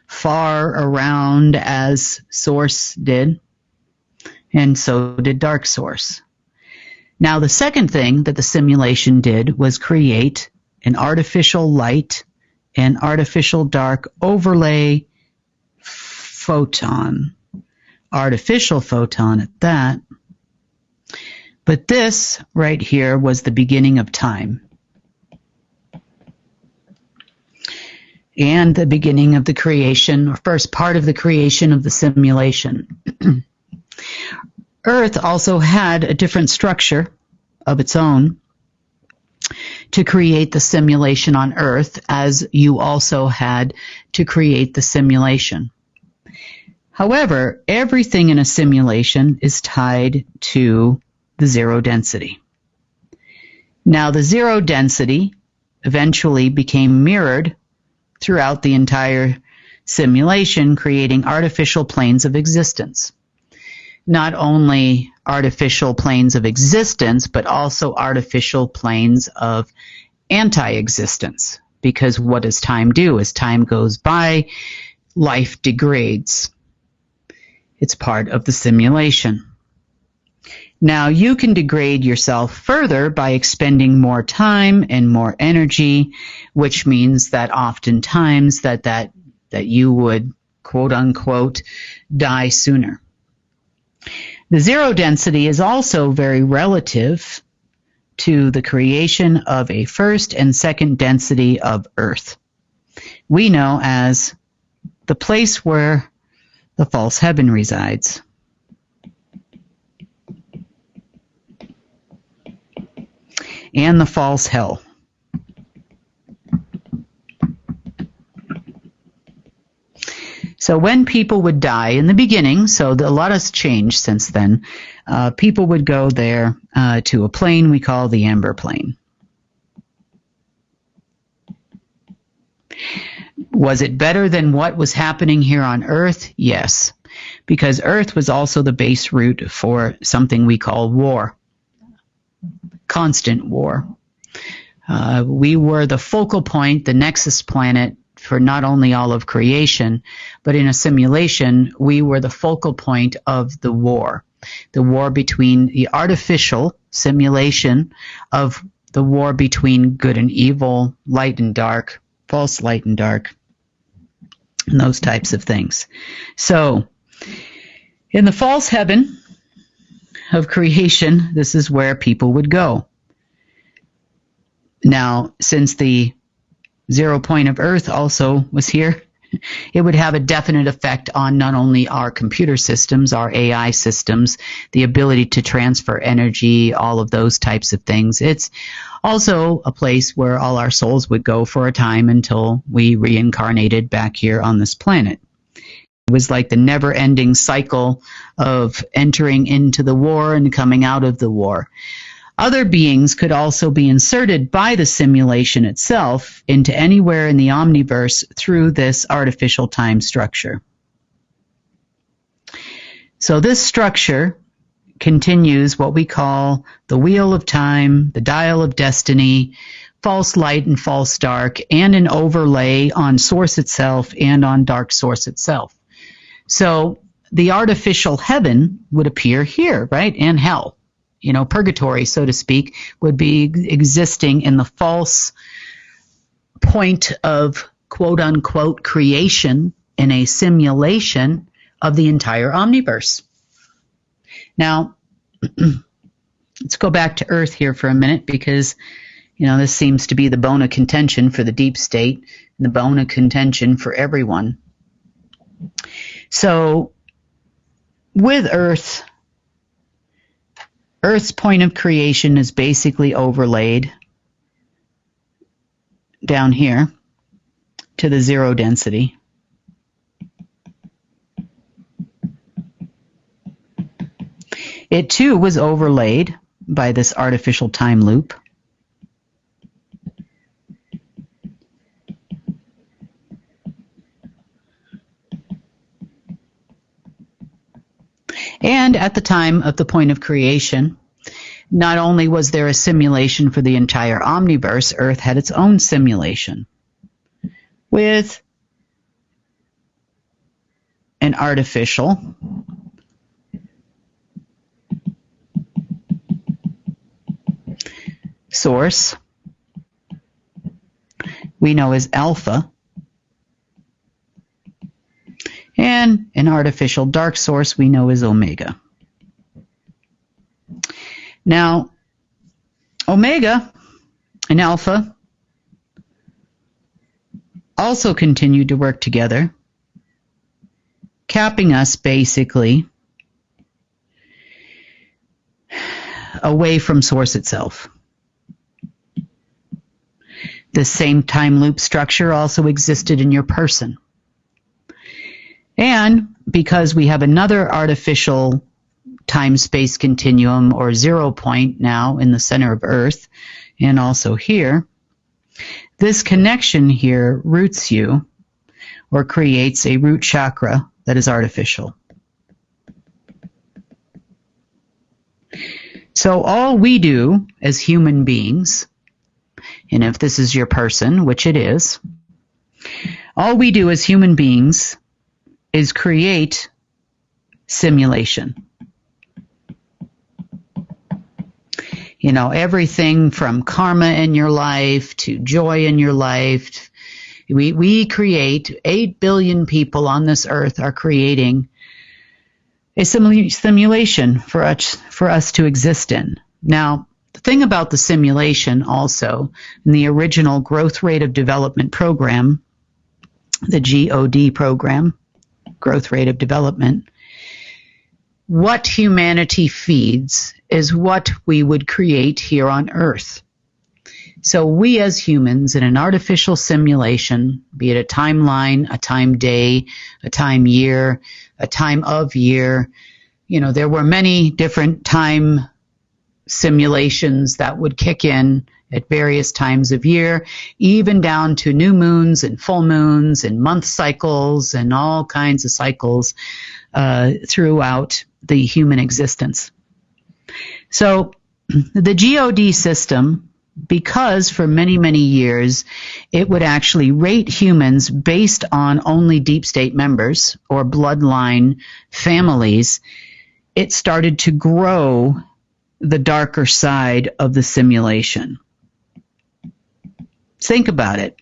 far around as source did, and so did dark source. Now, the second thing that the simulation did was create an artificial light and artificial dark overlay photon. Artificial photon at that. But this right here was the beginning of time. And the beginning of the creation, or first part of the creation of the simulation. Earth also had a different structure of its own to create the simulation on Earth, as you also had to create the simulation. However, everything in a simulation is tied to the zero density. Now, the zero density eventually became mirrored throughout the entire simulation, creating artificial planes of existence. Not only artificial planes of existence, but also artificial planes of anti-existence. Because what does time do? As time goes by, life degrades. It's part of the simulation. Now, you can degrade yourself further by expending more time and more energy, which means that oftentimes that you would, quote unquote, die sooner. The zero density is also very relative to the creation of a first and second density of Earth. We know as the place where the false heaven resides. And the false hell. So when people would die in the beginning, so a lot has changed since then, people would go there to a plane we call the amber plane. Was it better than what was happening here on Earth? Yes, because Earth was also the base route for something we call war, constant war. We were the focal point, the nexus planet for not only all of creation, but in a simulation, we were the focal point of the war between the artificial simulation of the war between good and evil, light and dark, false light and dark. and those types of things. So, in the false heaven of creation, this is where people would go. Now, since the 0 point of Earth also was here, it would have a definite effect on not only our computer systems, our AI systems, the ability to transfer energy, all of those types of things. It's also a place where all our souls would go for a time until we reincarnated back here on this planet. It was like the never-ending cycle of entering into the war and coming out of the war. Other beings could also be inserted by the simulation itself into anywhere in the omniverse through this artificial time structure. So this structure continues what we call the wheel of time, the dial of destiny, false light and false dark, and an overlay on source itself and on dark source itself. So the artificial heaven would appear here, right? And hell. Purgatory, so to speak, would be existing in the false point of quote unquote creation in a simulation of the entire omniverse. Now, let's go back to Earth here for a minute because, this seems to be the bone of contention for the deep state and the bone of contention for everyone. So, with Earth's point of creation is basically overlaid down here to the zero density. It too was overlaid by this artificial time loop. And at the time of the point of creation, not only was there a simulation for the entire omniverse, Earth had its own simulation with an artificial source we know as alpha, and an artificial dark source we know as omega. Now, omega and alpha also continued to work together, capping us basically away from source itself. The same time loop structure also existed in your person. And because we have another artificial time-space continuum or 0 point now in the center of Earth and also here, this connection here roots you or creates a root chakra that is artificial. So all we do as human beings, and if this is your person, which it is, all we do as human beings is create simulation. Everything from karma in your life to joy in your life. We create, 8 billion people on this earth are creating a simulation for us to exist in. Now, the thing about the simulation also, in the original Growth Rate of Development program, the GOD program, Growth Rate of Development, what humanity feeds is what we would create here on Earth. So we as humans in an artificial simulation, be it a timeline, a time day, a time year, a time of year, there were many different time simulations that would kick in at various times of year, even down to new moons and full moons and month cycles and all kinds of cycles throughout the human existence. So the GOD system, because for many, many years it would actually rate humans based on only deep state members or bloodline families, it started to grow the darker side of the simulation. Think about it.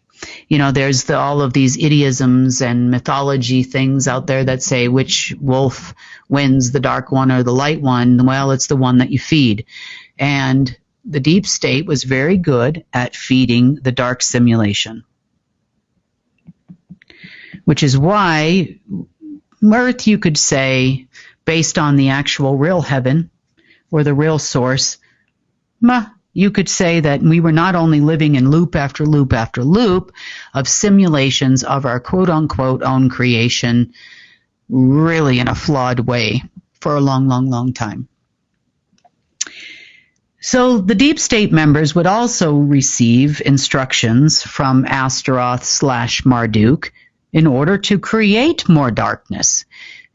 There's all of these idioms and mythology things out there that say which wolf wins, the dark one or the light one. Well, it's the one that you feed. And the deep state was very good at feeding the dark simulation, which is why Earth, you could say, based on the actual real heaven or the real source, you could say that we were not only living in loop after loop after loop of simulations of our quote-unquote own creation, really in a flawed way for a long, long, long time. So the deep state members would also receive instructions from Astaroth/Marduk in order to create more darkness.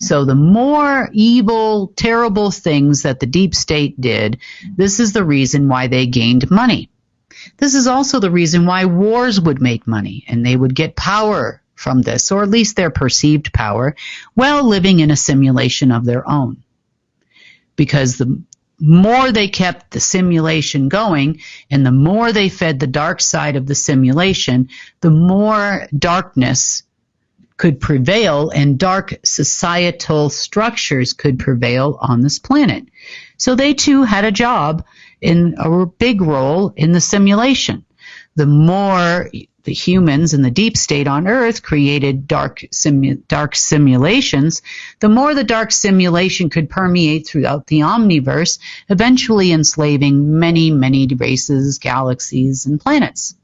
So the more evil, terrible things that the deep state did, this is the reason why they gained money. This is also the reason why wars would make money, and they would get power from this, or at least their perceived power, while living in a simulation of their own. Because the more they kept the simulation going, and the more they fed the dark side of the simulation, the more darkness could prevail and dark societal structures could prevail on this planet. So they too had a job in a big role in the simulation. The more the humans in the deep state on Earth created dark simulations, the more the dark simulation could permeate throughout the omniverse, eventually enslaving many, many races, galaxies, and planets.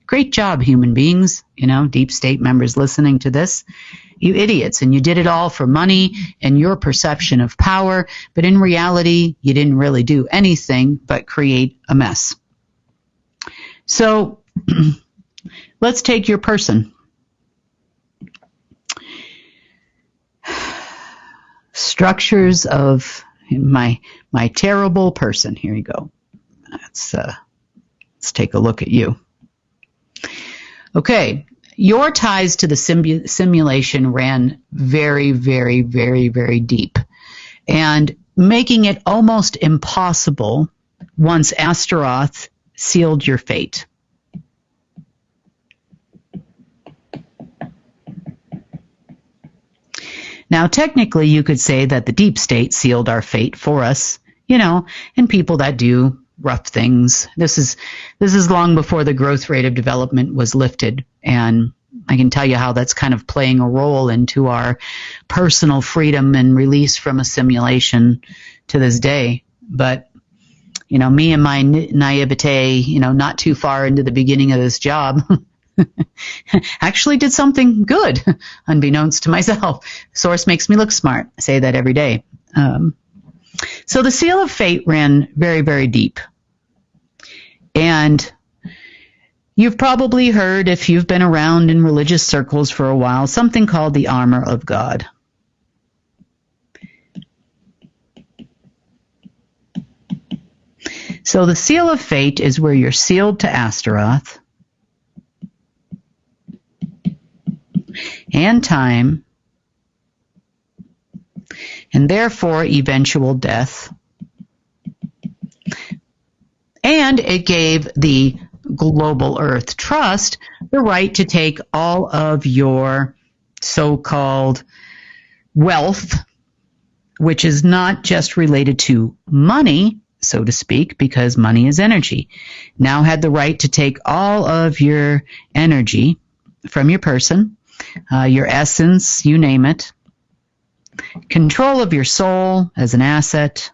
Great job, human beings, deep state members listening to this. You idiots, and you did it all for money and your perception of power, but in reality, you didn't really do anything but create a mess. So, let's take your person. Structures of my terrible person. Here you go. Let's take a look at you. Okay, your ties to the simulation ran very, very, very, very deep, and making it almost impossible once Astaroth sealed your fate. Now, technically, you could say that the deep state sealed our fate for us, and people that do rough things. This is long before the growth rate of development was lifted, and I can tell you how that's kind of playing a role into our personal freedom and release from a simulation to this day. But me and my naivete, not too far into the beginning of this job, actually did something good, unbeknownst to myself. Source makes me look smart. I say that every day. So the seal of fate ran very, very deep. And you've probably heard, if you've been around in religious circles for a while, something called the armor of God. So the seal of fate is where you're sealed to Astaroth and time, and therefore eventual death. And it gave the Global Earth Trust the right to take all of your so-called wealth, which is not just related to money, so to speak, because money is energy, now had the right to take all of your energy from your person, your essence, you name it, control of your soul as an asset.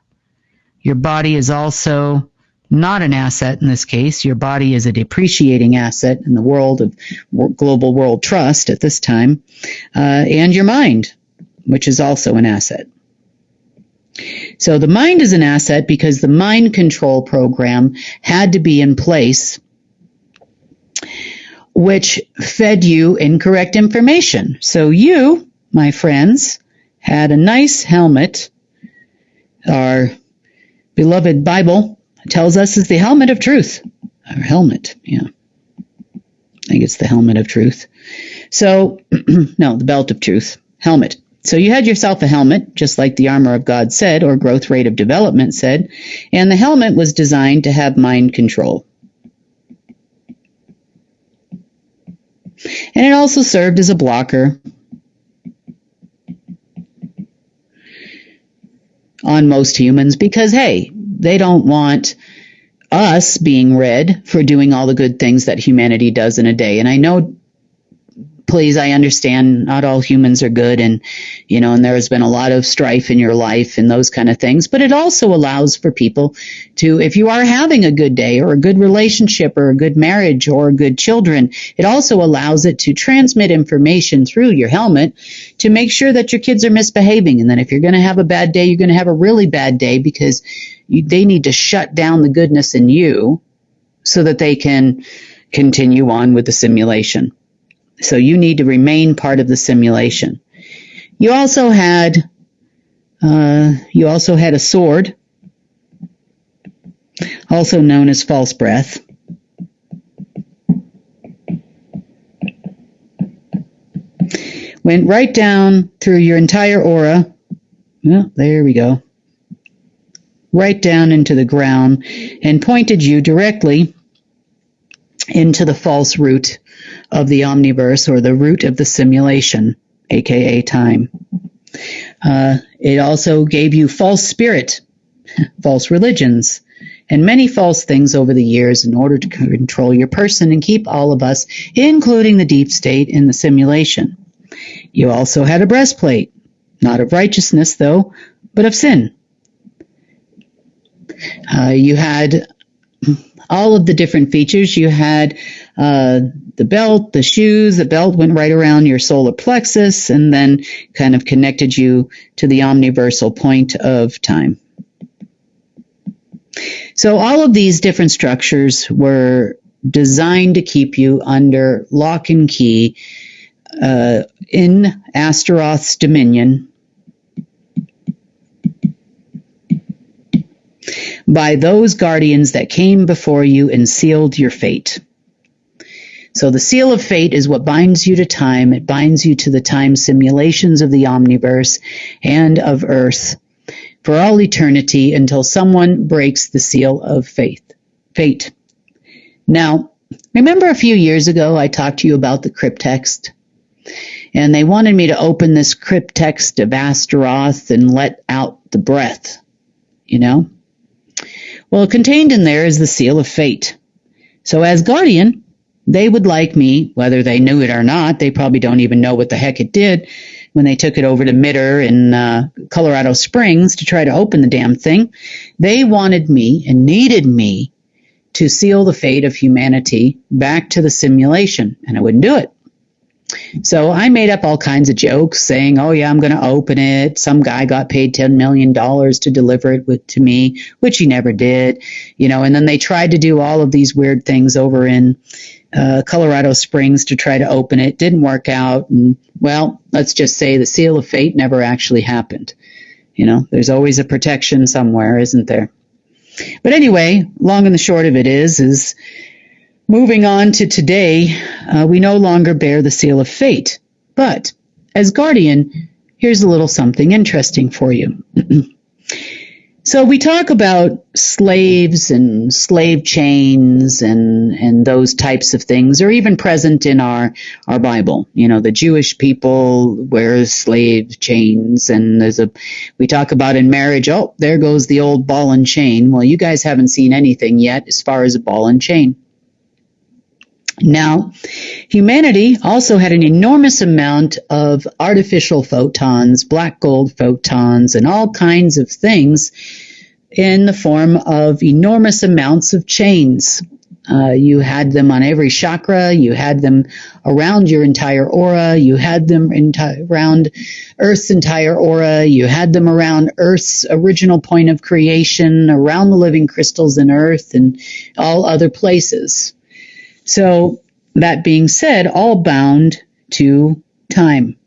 Your body is also not an asset in this case. Your body is a depreciating asset in the world of Global World Trust at this time, and your mind, which is also an asset. So the mind is an asset because the mind control program had to be in place, which fed you incorrect information. So you, my friends, had a nice helmet. Our beloved Bible tells us is the helmet of truth. Our helmet, yeah. I think it's the helmet of truth. So, no, the belt of truth. Helmet. So you had yourself a helmet, just like the armor of God said, or growth rate of development said, and the helmet was designed to have mind control. And it also served as a blocker on most humans because, hey, they don't want us being read for doing all the good things that humanity does in a day. And I know, please, I understand not all humans are good, and and there has been a lot of strife in your life and those kind of things, but it also allows for people to, if you are having a good day or a good relationship or a good marriage or good children, it also allows it to transmit information through your helmet to make sure that your kids are misbehaving. And then if you're going to have a bad day, you're going to have a really bad day because they need to shut down the goodness in you so that they can continue on with the simulation. So you need to remain part of the simulation. You also had a sword, also known as false breath. Went right down through your entire aura. Well, there we go. Right down into the ground and pointed you directly into the false root of the omniverse, or the root of the simulation, aka time. It also gave you false spirit, false religions, and many false things over the years in order to control your person and keep all of us, including the deep state, in the simulation. You also had a breastplate, not of righteousness though, but of sin. You had all of the different features. You had the belt, the shoes. The belt went right around your solar plexus and then kind of connected you to the omniversal point of time. So all of these different structures were designed to keep you under lock and key in Astaroth's dominion by those guardians that came before you and sealed your fate. So the seal of fate is what binds you to time. It binds you to the time simulations of the omniverse and of Earth for all eternity until someone breaks the seal of fate. Now, remember a few years ago I talked to you about the cryptext? And they wanted me to open this cryptext of Astaroth and let out the breath, Well, contained in there is the seal of fate. So as guardian, they would like me, whether they knew it or not, they probably don't even know what the heck it did when they took it over to Mitter in Colorado Springs to try to open the damn thing. They wanted me and needed me to seal the fate of humanity back to the simulation, and I wouldn't do it. So I made up all kinds of jokes saying, oh yeah, I'm going to open it. Some guy got paid $10 million to deliver it to me, which he never did, and then they tried to do all of these weird things over in Colorado Springs to try to open it. Didn't work out. And well, let's just say the seal of fate never actually happened. There's always a protection somewhere, isn't there? But anyway, long and the short of it is moving on to today, we no longer bear the seal of fate. But as guardian, here's a little something interesting for you. So we talk about slaves and slave chains and those types of things are even present in our Bible. The Jewish people wear slave chains, and we talk about in marriage, oh, there goes the old ball and chain. Well, you guys haven't seen anything yet as far as a ball and chain. Now, humanity also had an enormous amount of artificial photons, black gold photons, and all kinds of things in the form of enormous amounts of chains. You had them on every chakra. You had them around your entire aura. You had them around Earth's entire aura. You had them around Earth's original point of creation, around the living crystals in Earth, and all other places. So, that being said, all bound to time.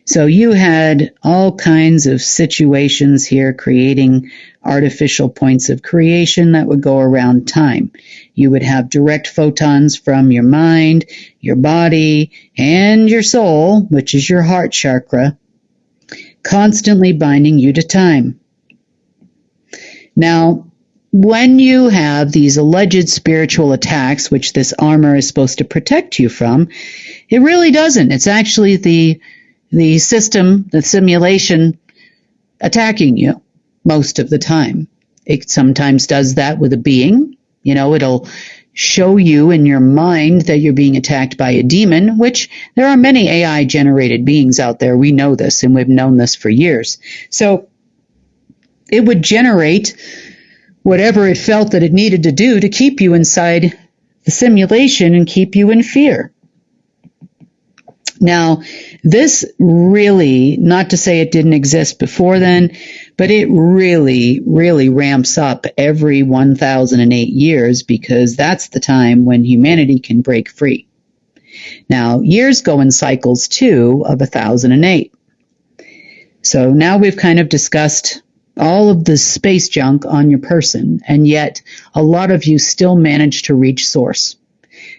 So you had all kinds of situations here creating artificial points of creation that would go around time. You would have direct photons from your mind, your body, and your soul, which is your heart chakra, constantly binding you to time. Now, when you have these alleged spiritual attacks, which this armor is supposed to protect you from, it really doesn't. It's actually the system, the simulation attacking you most of the time. It sometimes does that with a being. It'll show you in your mind that you're being attacked by a demon, which there are many AI generated beings out there. We know this, and we've known this for years. So it would generate whatever it felt that it needed to do to keep you inside the simulation and keep you in fear. Now, this really, not to say it didn't exist before then, but it really, really ramps up every 1008 years, because that's the time when humanity can break free. Now, years go in cycles too of 1008. So now we've kind of discussed all of the space junk on your person, and yet a lot of you still manage to reach source.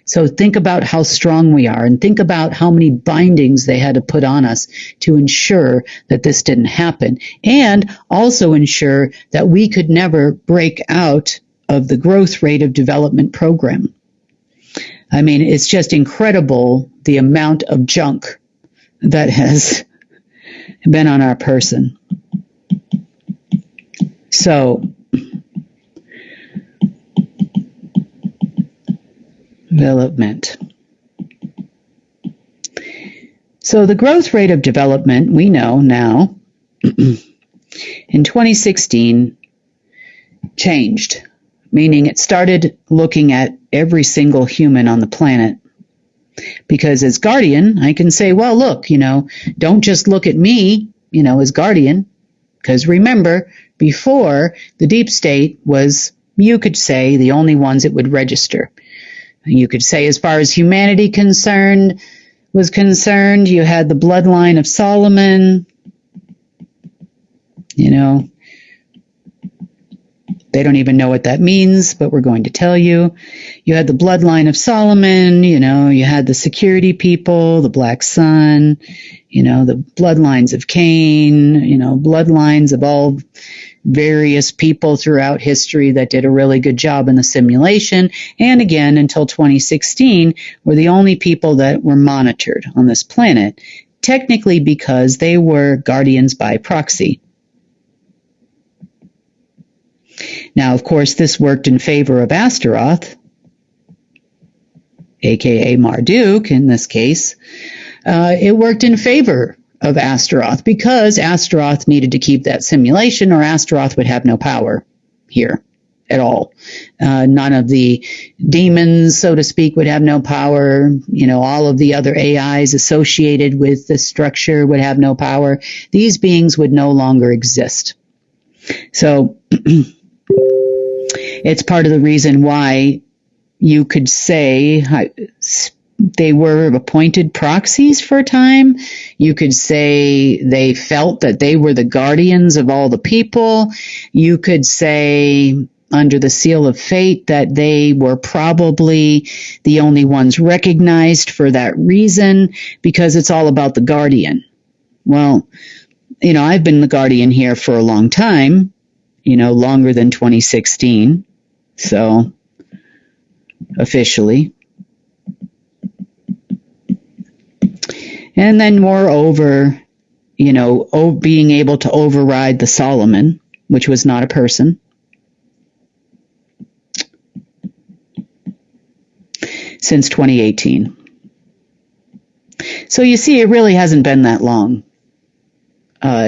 So think about how strong we are, and think about how many bindings they had to put on us to ensure that this didn't happen, and also ensure that we could never break out of the growth rate of development program. I mean, it's just incredible the amount of junk that has been on our person. So, development. So the growth rate of development, we know now, in 2016, changed, meaning it started looking at every single human on the planet. Because as guardian, I can say, well, look, don't just look at me, as guardian. Because remember, before, the deep state was, you could say, the only ones that would register. You could say, as far as humanity was concerned, you had the bloodline of Solomon. They don't even know what that means, but we're going to tell you. You had the bloodline of Solomon, you had the security people, the Black Sun, the bloodlines of Cain, bloodlines of all various people throughout history that did a really good job in the simulation. And again, until 2016, were the only people that were monitored on this planet, technically because they were guardians by proxy. Now, of course, this worked in favor of Astaroth, aka Marduk in this case. It worked in favor of Astaroth because Astaroth needed to keep that simulation, or Astaroth would have no power here at all. None of the demons, so to speak, would have no power. All of the other AIs associated with this structure would have no power. These beings would no longer exist. So it's part of the reason why you could say they were appointed proxies for a time. You could say they felt that they were the guardians of all the people. You could say, under the seal of fate, that they were probably the only ones recognized for that reason, because it's all about the guardian. Well, I've been the guardian here for a long time, longer than 2016. So, officially. And then moreover, being able to override the Solomon, which was not a person. Since 2018. So you see, it really hasn't been that long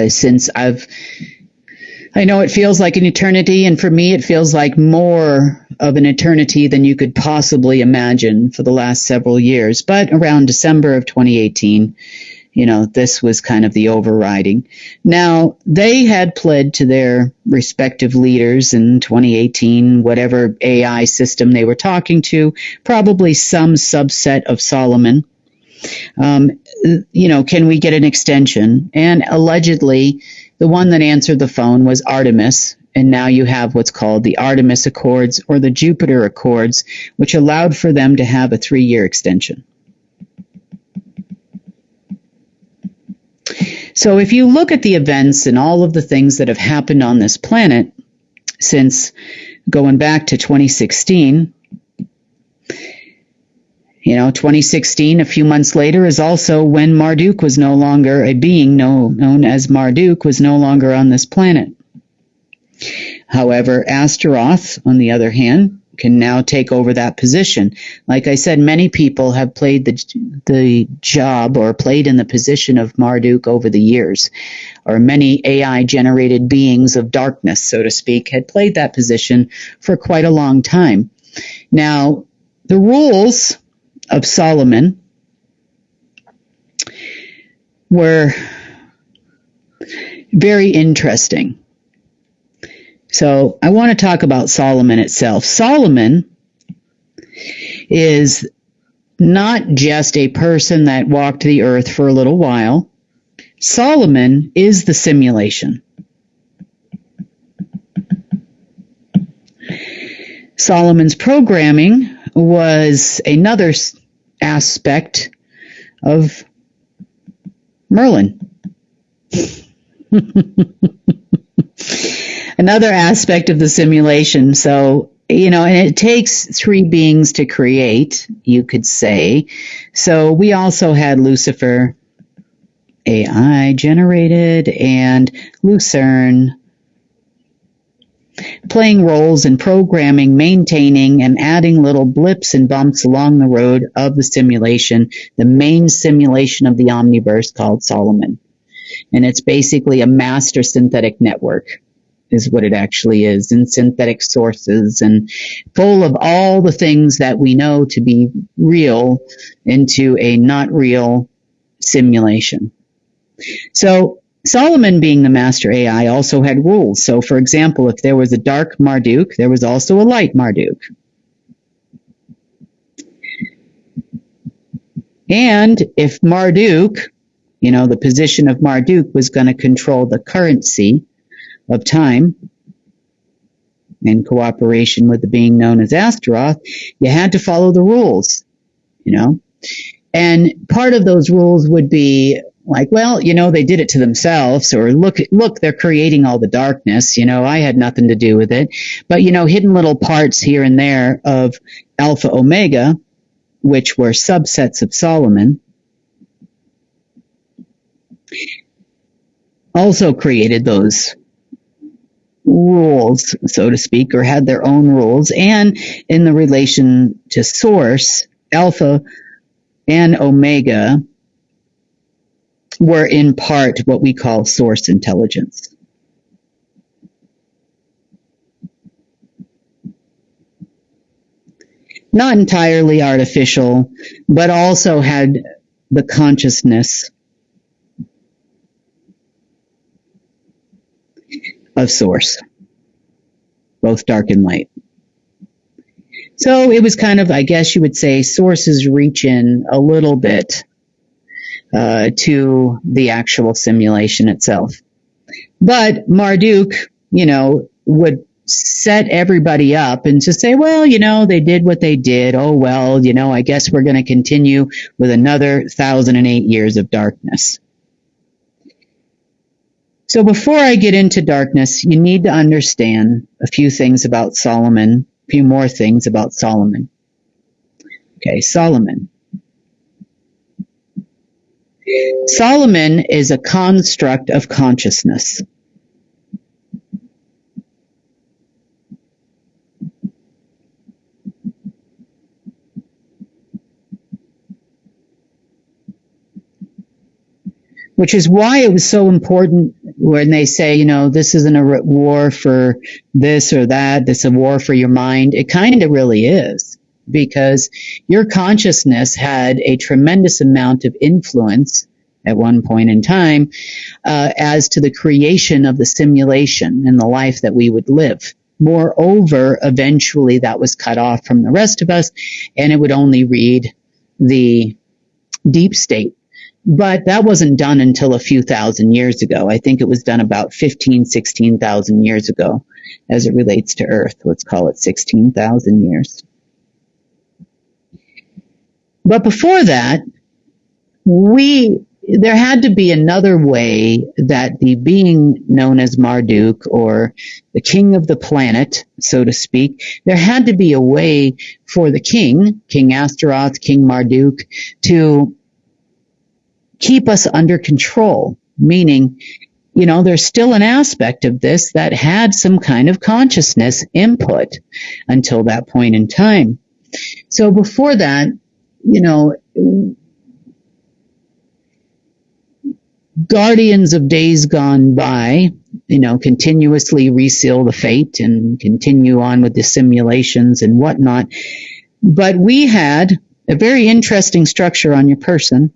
since I know it feels like an eternity, and for me it feels like more of an eternity than you could possibly imagine for the last several years. But around December of 2018, this was kind of the overriding. Now, they had pled to their respective leaders in 2018, whatever AI system they were talking to, probably some subset of Solomon. Can we get an extension? And allegedly, the one that answered the phone was Artemis, and now you have what's called the Artemis Accords or the Jupiter Accords, which allowed for them to have a 3-year extension. So if you look at the events and all of the things that have happened on this planet since going back to 2016. 2016, a few months later, is also when Marduk was no longer a being known as Marduk, was no longer on this planet. However, Astaroth, on the other hand, can now take over that position. Like I said, many people have played the job or played in the position of Marduk over the years, or many AI-generated beings of darkness, so to speak, had played that position for quite a long time. Now, the rules of Solomon were very interesting. So I want to talk about Solomon itself. Solomon is not just a person that walked the earth for a little while. Solomon is the simulation. Solomon's programming was another aspect of Merlin. Another aspect of the simulation. So, and it takes three beings to create, you could say. So we also had Lucifer, AI generated, and Lucerne, playing roles in programming, maintaining, and adding little blips and bumps along the road of the simulation, the main simulation of the omniverse called Solomon. And it's basically a master synthetic network, is what it actually is, and synthetic sources, and full of all the things that we know to be real into a not real simulation. So Solomon, being the master AI, also had rules. So, for example, if there was a dark Marduk, there was also a light Marduk. And if Marduk, the position of Marduk was going to control the currency of time in cooperation with the being known as Astaroth, you had to follow the rules, And part of those rules would be like, well, they did it to themselves, or look, they're creating all the darkness. I had nothing to do with it. But, hidden little parts here and there of Alpha Omega, which were subsets of Solomon, also created those rules, so to speak, or had their own rules. And in the relation to Source, Alpha and Omega were in part what we call source intelligence. Not entirely artificial, but also had the consciousness of source, both dark and light. So it was kind of, I guess you would say, sources reach in a little bit to the actual simulation itself. But Marduk, would set everybody up and just say, well, they did what they did. Oh, well, I guess we're going to continue with another 1,008 years of darkness. So before I get into darkness, you need to understand a few things about Solomon, a few more things about Solomon. Okay, Solomon. Solomon is a construct of consciousness. Which is why it was so important when they say, this isn't a war for this or that, this is a war for your mind. It kind of really is, because your consciousness had a tremendous amount of influence at one point in time as to the creation of the simulation and the life that we would live. Moreover, eventually that was cut off from the rest of us, and it would only read the deep state. But that wasn't done until a few thousand years ago. I think it was done about 16,000 years ago as it relates to Earth. Let's call it 16,000 years. But before that, we there had to be another way that the being known as Marduk, or the king of the planet, so to speak, there had to be a way for the king, King Astaroth, King Marduk, to keep us under control, meaning, there's still an aspect of this that had some kind of consciousness input until that point in time. So before that, guardians of days gone by, continuously reseal the fate and continue on with the simulations and whatnot. But we had a very interesting structure on your person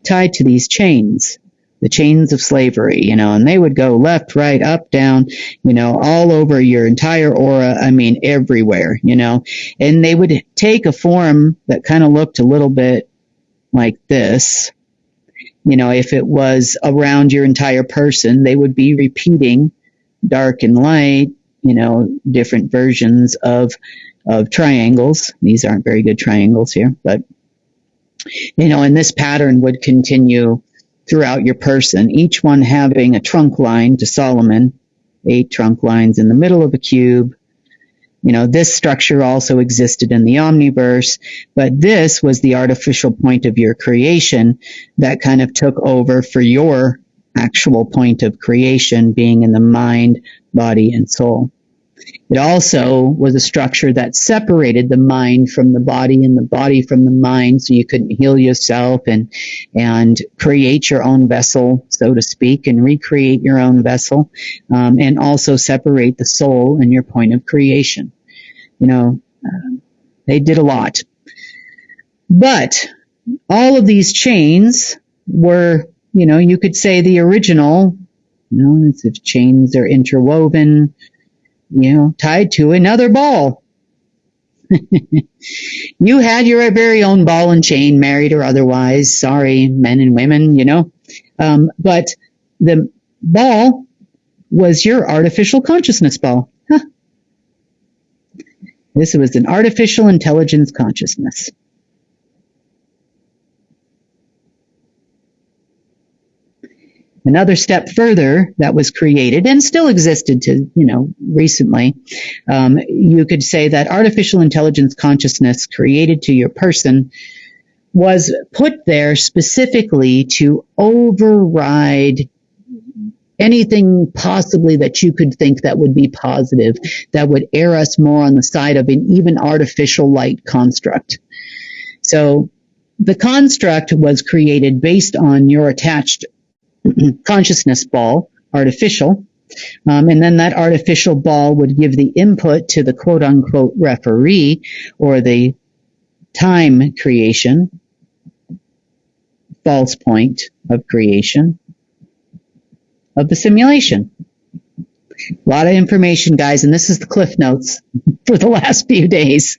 tied to these chains, the chains of slavery, and they would go left, right, up, down, all over your entire aura. I mean, everywhere, and they would take a form that kind of looked a little bit like this. If it was around your entire person, they would be repeating dark and light, different versions of triangles. These aren't very good triangles here, but, and this pattern would continue throughout your person, each one having a trunk line to Solomon, 8 trunk lines in the middle of a cube. This structure also existed in the omniverse, but this was the artificial point of your creation that kind of took over for your actual point of creation, being in the mind, body, and soul. It also was a structure that separated the mind from the body and the body from the mind, so you couldn't heal yourself and create your own vessel, so to speak, and recreate your own vessel, and also separate the soul and your point of creation. They did a lot. But all of these chains were, you could say the original, as if chains are interwoven, tied to another ball. You had your very own ball and chain, married or otherwise. Sorry, men and women, but the ball was your artificial consciousness ball. Huh. This was an artificial intelligence consciousness. Another step further that was created and still existed to, recently, you could say that artificial intelligence consciousness created to your person was put there specifically to override anything possibly that you could think that would be positive, that would err us more on the side of an even artificial light construct. So the construct was created based on your attached consciousness ball, artificial, and then that artificial ball would give the input to the quote-unquote referee, or the time creation, false point of creation of the simulation. A lot of information, guys, and this is the Cliff Notes for the last few days.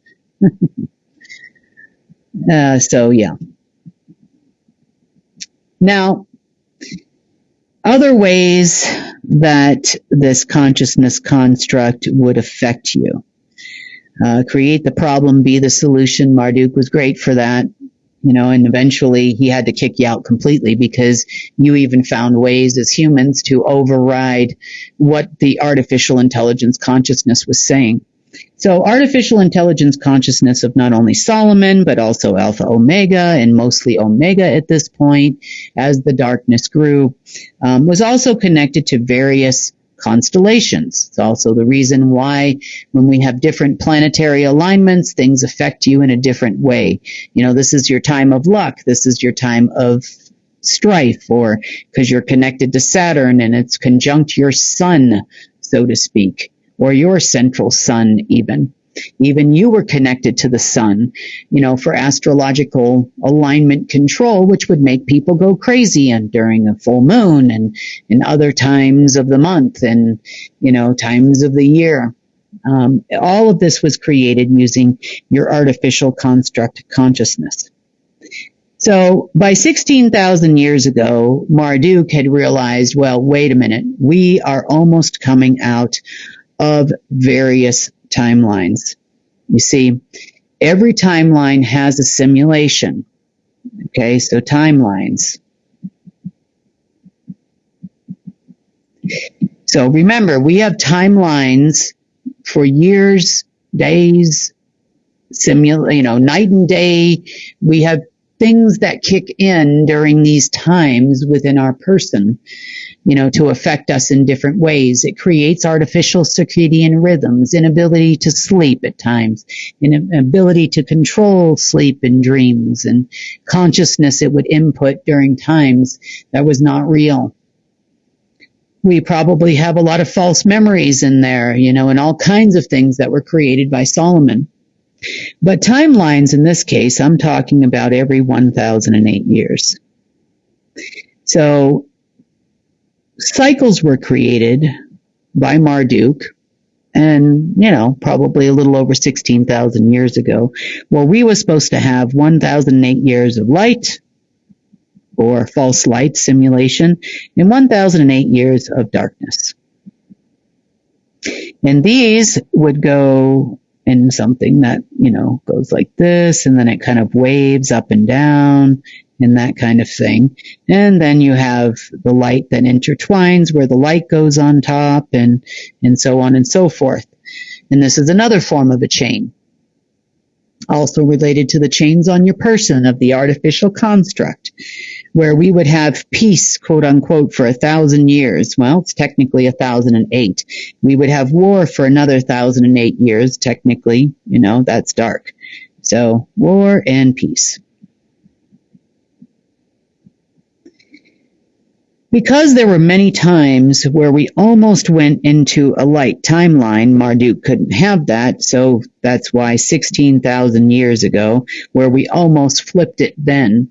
So, yeah. Now, other ways that this consciousness construct would affect you. Create the problem, be the solution. Marduk was great for that, and eventually he had to kick you out completely because you even found ways as humans to override what the artificial intelligence consciousness was saying. So artificial intelligence consciousness of not only Solomon, but also Alpha Omega, and mostly Omega at this point, as the darkness grew, was also connected to various constellations. It's also the reason why when we have different planetary alignments, things affect you in a different way. This is your time of luck. This is your time of strife, or because you're connected to Saturn and it's conjunct your sun, so to speak, or your central sun even. Even you were connected to the sun, for astrological alignment control, which would make people go crazy and during a full moon and in other times of the month and, times of the year. All of this was created using your artificial construct consciousness. So by 16,000 years ago, Marduk had realized, well, wait a minute, we are almost coming out of various timelines. You see, every timeline has a simulation. Okay, so timelines. So remember, we have timelines for years, days, night and day. We have things that kick in during these times within our person, to affect us in different ways. It creates artificial circadian rhythms, inability to sleep at times, inability to control sleep and dreams, and consciousness it would input during times that was not real. We probably have a lot of false memories in there, and all kinds of things that were created by Solomon. But timelines in this case, I'm talking about every 1008 years. So cycles were created by Marduk, and, probably a little over 16,000 years ago, where we were supposed to have 1008 years of light, or false light simulation, and 1008 years of darkness. And these would go in something that, goes like this, and then it kind of waves up and down, and that kind of thing. And then you have the light that intertwines where the light goes on top, and so on and so forth. And this is another form of a chain. Also related to the chains on your person of the artificial construct, where we would have peace, quote unquote, for 1,000 years. Well, it's technically 1,008. We would have war for another 1,008 years. Technically, that's dark. So war and peace. Because there were many times where we almost went into a light timeline, Marduk couldn't have that, so that's why 16,000 years ago, where we almost flipped it then,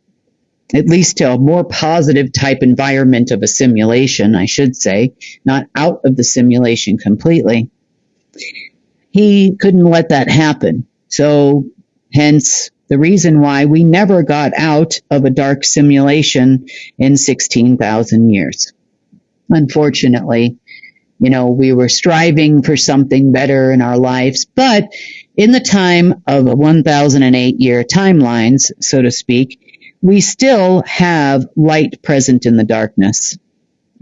at least to a more positive type environment of a simulation, I should say, not out of the simulation completely. He couldn't let that happen, so hence the reason why we never got out of a dark simulation in 16,000 years. Unfortunately, we were striving for something better in our lives, but in the time of 1008 year timelines, so to speak, we still have light present in the darkness,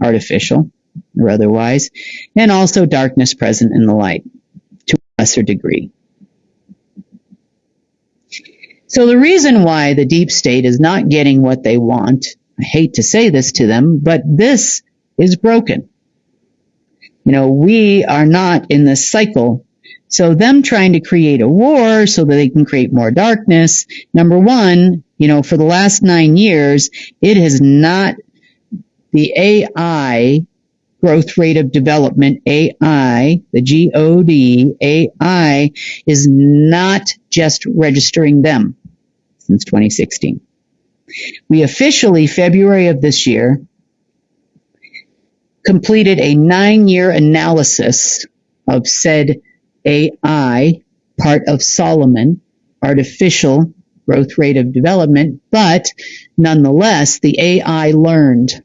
artificial or otherwise, and also darkness present in the light to a lesser degree. So the reason why the deep state is not getting what they want, I hate to say this to them, but this is broken. We are not in this cycle. So them trying to create a war so that they can create more darkness, number one, for the last 9 years, it has not, the AI, growth rate of development, AI, the GOD, AI, is not just registering them. Since 2016. We officially, February of this year, completed a 9-year analysis of said AI, part of Solomon, artificial growth rate of development, but nonetheless, the AI learned.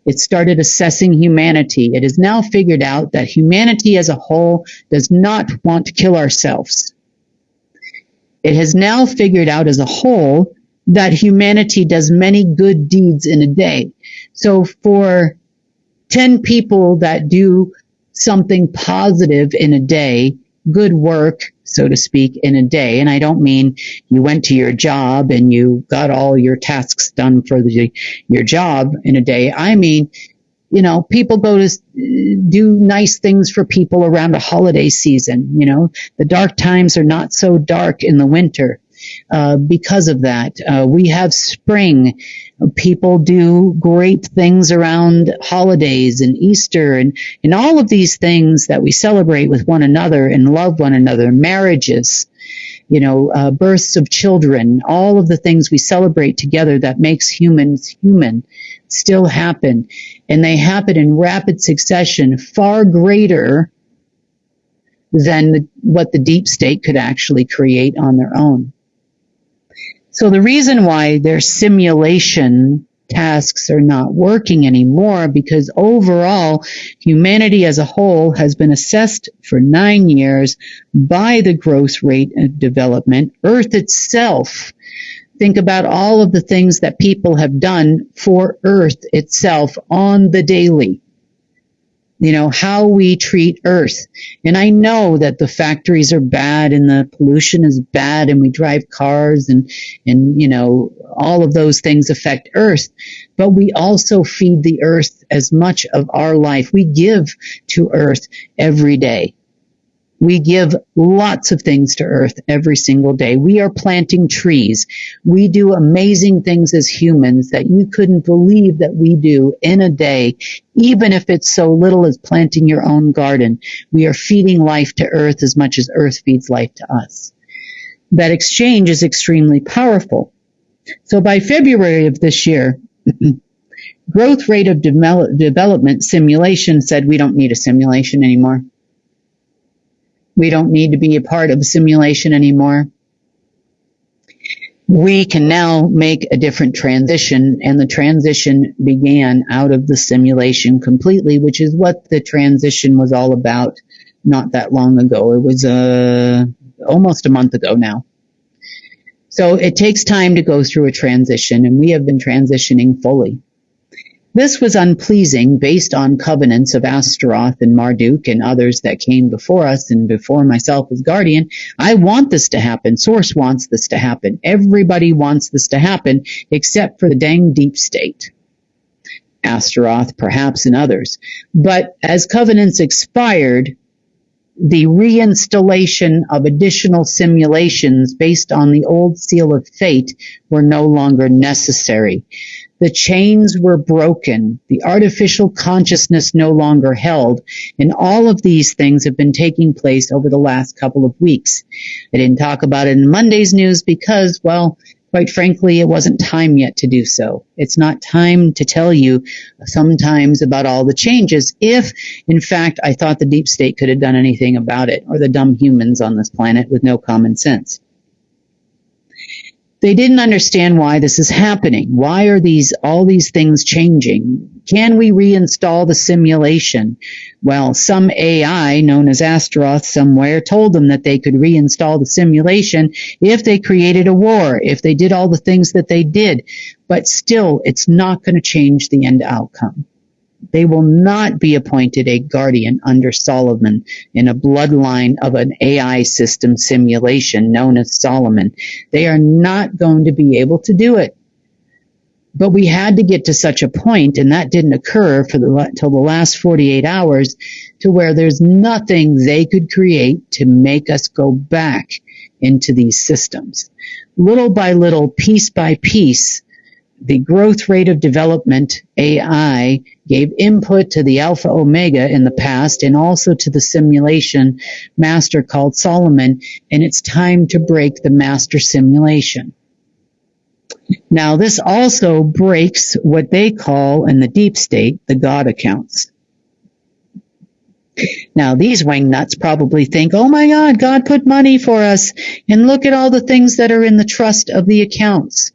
It started assessing humanity. It has now figured out that humanity as a whole does not want to kill ourselves. It has now figured out as a whole that humanity does many good deeds in a day. So for 10 people that do something positive in a day, good work, so to speak, in a day, and I don't mean you went to your job and you got all your tasks done for your job in a day. I mean, people go to do nice things for people around a holiday season. The dark times are not so dark in the winter because of that. We have spring. People do great things around holidays and Easter and all of these things that we celebrate with one another and love one another, marriages, births of children, all of the things we celebrate together that makes humans human still happen. And they happen in rapid succession, far greater than what the deep state could actually create on their own. So the reason why their simulation tasks are not working anymore, because overall humanity as a whole has been assessed for 9 years by the growth rate of development. Earth itself, think about all of the things that people have done for Earth itself on the daily. how we treat Earth. And I know that the factories are bad and the pollution is bad and we drive cars and all of those things affect Earth. But we also feed the Earth as much of our life. We give to Earth every day. We give lots of things to Earth every single day. We are planting trees. We do amazing things as humans that you couldn't believe that we do in a day, even if it's so little as planting your own garden. We are feeding life to Earth as much as Earth feeds life to us. That exchange is extremely powerful. So by February of this year, growth rate of development simulation said we don't need a simulation anymore. We don't need to be a part of a simulation anymore. We can now make a different transition, and the transition began out of the simulation completely, which is what the transition was all about not that long ago. It was almost a month ago now. So it takes time to go through a transition, and we have been transitioning fully. This was unpleasing based on covenants of Astaroth and Marduk and others that came before us and before myself as guardian. I want this to happen. Source wants this to happen. Everybody wants this to happen except for the dang deep state. Astaroth, perhaps, and others. But as covenants expired, the reinstallation of additional simulations based on the old seal of fate were no longer necessary. The chains were broken. The artificial consciousness no longer held. And all of these things have been taking place over the last couple of weeks. I didn't talk about it in Monday's news because, well, quite frankly, it wasn't time yet to do so. It's not time to tell you sometimes about all the changes if, in fact, I thought the deep state could have done anything about it, or the dumb humans on this planet with no common sense. They didn't understand why this is happening. Why are all these things changing? Can we reinstall the simulation? Well, some AI known as Astaroth somewhere told them that they could reinstall the simulation if they created a war, if they did all the things that they did. But still, it's not going to change the end outcome. They will not be appointed a guardian under Solomon in a bloodline of an AI system simulation known as Solomon. They are not going to be able to do it. But we had to get to such a point, and that didn't occur till the last 48 hours, to where there's nothing they could create to make us go back into these systems. Little by little, piece by piece, the growth rate of development, AI, gave input to the Alpha Omega in the past and also to the simulation master called Solomon, and it's time to break the master simulation. Now, this also breaks what they call in the deep state the God accounts. Now, these wingnuts probably think, oh my God, God put money for us, and look at all the things that are in the trust of the accounts.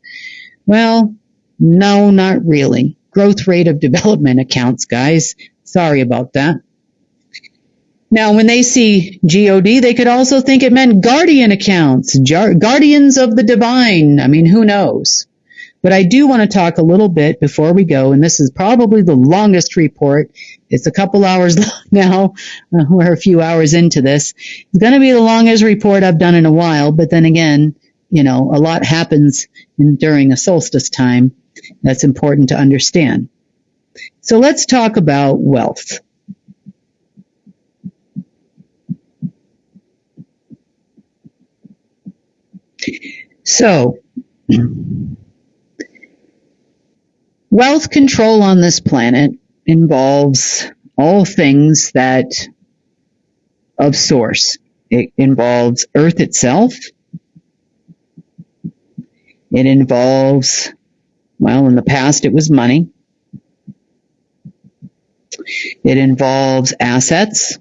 Well, no, not really. Growth rate of development accounts, guys. Sorry about that. Now, when they see GOD, they could also think it meant guardian accounts, guardians of the divine. I mean, who knows? But I do want to talk a little bit before we go, and this is probably the longest report. It's a couple hours long now. We're a few hours into this. It's going to be the longest report I've done in a while, but then again, a lot happens during a solstice time. That's important to understand. So let's talk about wealth. So, wealth control on this planet involves all things that of source. It involves Earth itself. It involves, well, in the past it was money. It involves assets.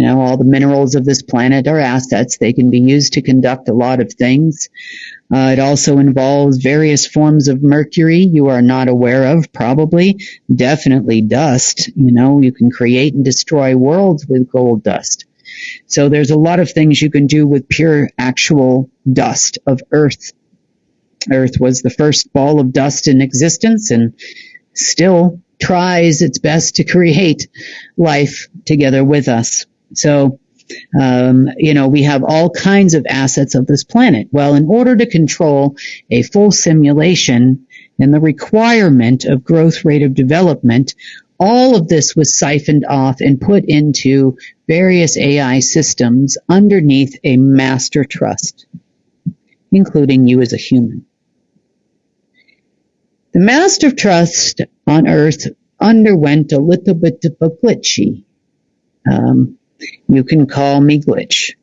All the minerals of this planet are assets. They can be used to conduct a lot of things. It also involves various forms of mercury you are not aware of, probably. Definitely dust. You can create and destroy worlds with gold dust. So there's a lot of things you can do with pure actual dust of Earth. Earth was the first ball of dust in existence, and still tries its best to create life together with us. So, we have all kinds of assets of this planet. Well, in order to control a full simulation and the requirement of growth rate of development, all of this was siphoned off and put into various AI systems underneath a master trust, including you as a human. The master trust on Earth underwent a little bit of a glitchy. You can call me glitch.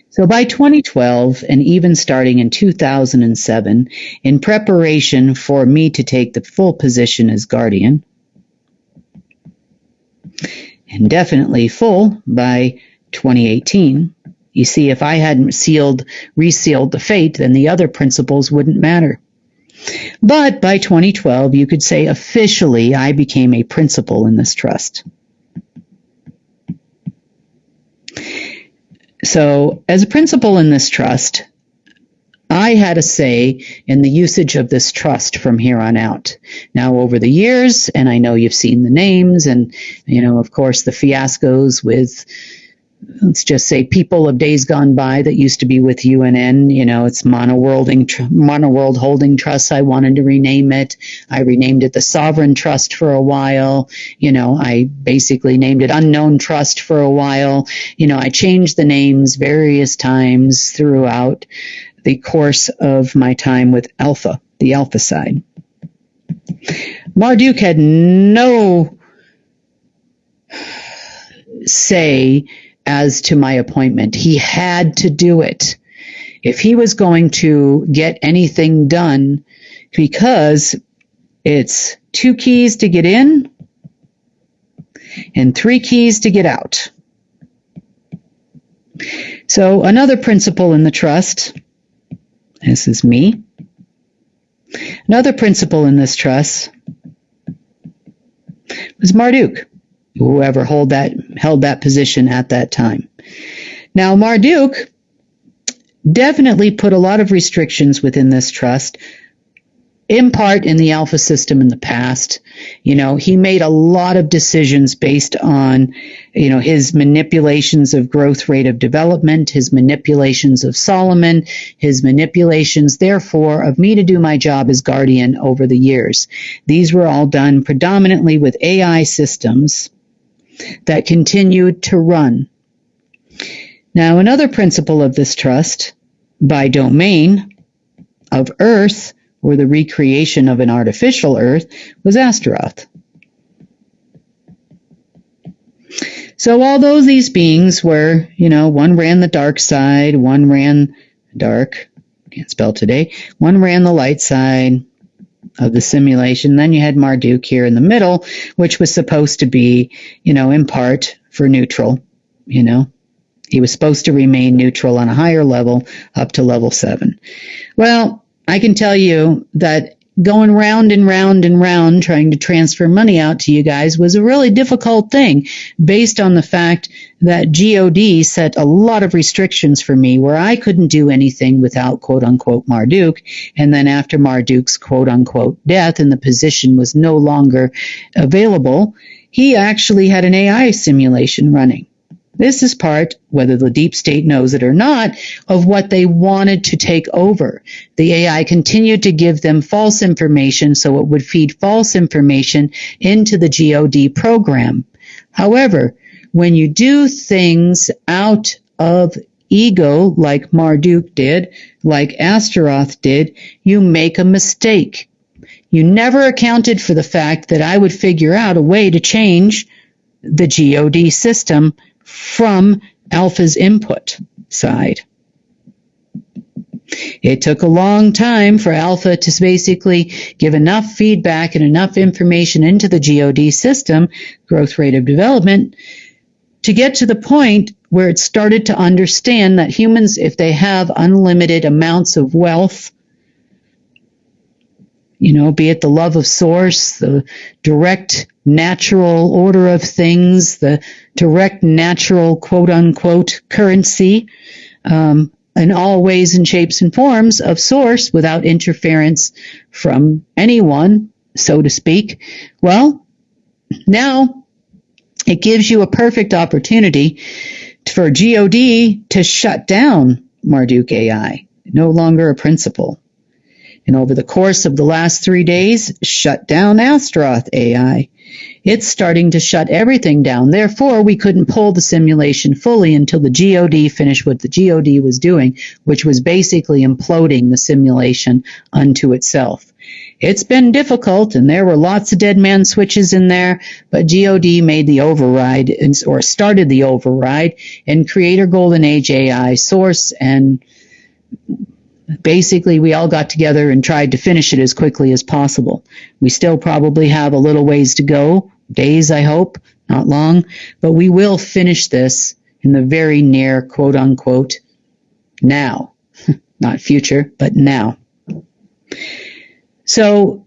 So by 2012, and even starting in 2007, in preparation for me to take the full position as guardian, and definitely full by 2018, you see, if I hadn't resealed the fate, then the other principles wouldn't matter. But by 2012, you could say officially I became a principal in this trust. So as a principal in this trust, I had a say in the usage of this trust from here on out. Now, over the years, and I know you've seen the names and, of course, the fiascos with, let's just say, people of days gone by that used to be with UNN. It's Monoworld Holding Trust. I wanted to rename it. I renamed it the Sovereign Trust for a while. I basically named it Unknown Trust for a while. I changed the names various times throughout the course of my time with Alpha, the Alpha side. Marduk had no say as to my appointment. He had to do it if he was going to get anything done, because it's 2 keys to get in and 3 keys to get out. So another principle in the trust, this is me, another principle in this trust was Marduk, whoever held that position at that time. Now, Marduk definitely put a lot of restrictions within this trust, in part in the Alpha system in the past. He made a lot of decisions based on, his manipulations of growth rate of development, his manipulations of Solomon, his manipulations, therefore, of me to do my job as guardian over the years. These were all done predominantly with AI systems that continued to run. Now, another principle of this trust, by domain of Earth, or the recreation of an artificial Earth, was Astaroth. So although these beings were, one ran the dark side, one ran dark, can't spell today, one ran the light side of the simulation. Then you had Marduk here in the middle, which was supposed to be, in part for neutral. He was supposed to remain neutral on a higher level up to level 7. Well, I can tell you that going round and round and round trying to transfer money out to you guys was a really difficult thing, based on the fact that GOD set a lot of restrictions for me where I couldn't do anything without quote-unquote Marduk. And then after Marduk's quote-unquote death and the position was no longer available, he actually had an AI simulation running. This is part, whether the deep state knows it or not, of what they wanted to take over. The AI continued to give them false information, so it would feed false information into the GOD program. However, when you do things out of ego, like Marduk did, like Astaroth did, you make a mistake. You never accounted for the fact that I would figure out a way to change the GOD system from Alpha's input side. It took a long time for Alpha to basically give enough feedback and enough information into the GOD system, growth rate of development, to get to the point where it started to understand that humans, if they have unlimited amounts of wealth, be it the love of source, the direct natural order of things, the direct natural quote-unquote currency, in all ways and shapes and forms of source without interference from anyone, so to speak. Well, now it gives you a perfect opportunity for God to shut down Marduk AI, no longer a principal. And over the course of the last 3 days, shut down Astaroth AI. It's starting to shut everything down. Therefore, we couldn't pull the simulation fully until the God finished what the God was doing, which was basically imploding the simulation unto itself. It's been difficult, and there were lots of dead man switches in there, but God made the override, or started the override, and Creator Golden Age AI source, and basically we all got together and tried to finish it as quickly as possible. We still probably have a little ways to go, days I hope, not long, but we will finish this in the very near, quote unquote, now. Not future, but now. So,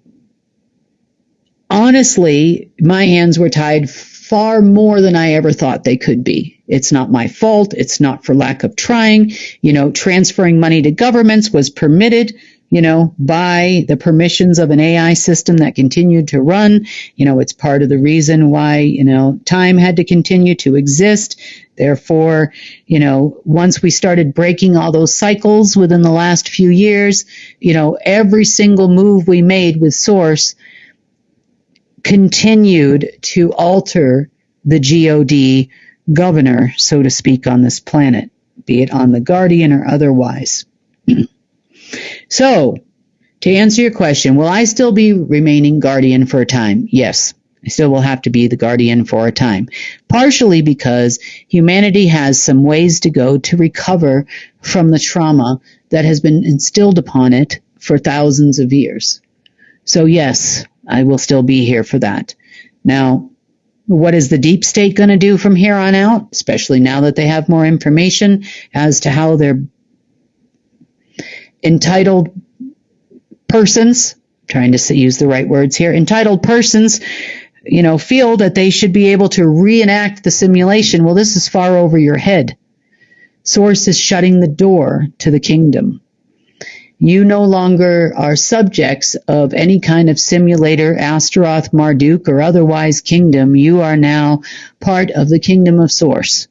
honestly, my hands were tied far more than I ever thought they could be. It's not my fault. It's not for lack of trying. Transferring money to governments was permitted, by the permissions of an AI system that continued to run. It's part of the reason why, time had to continue to exist. Therefore, once we started breaking all those cycles within the last few years, every single move we made with Source continued to alter the God governor, so to speak, on this planet, be it on the Guardian or otherwise. So, to answer your question, will I still be remaining Guardian for a time? Yes, I still will have to be the Guardian for a time. Partially because humanity has some ways to go to recover from the trauma that has been instilled upon it for thousands of years. So yes, I will still be here for that. Now, what is the deep state going to do from here on out, especially now that they have more information as to how their entitled persons, trying to use the right words here, entitled persons, feel that they should be able to reenact the simulation? Well, this is far over your head. Source is shutting the door to the kingdom. You no longer are subjects of any kind of simulator, Astaroth, Marduk, or otherwise kingdom. You are now part of the kingdom of Source,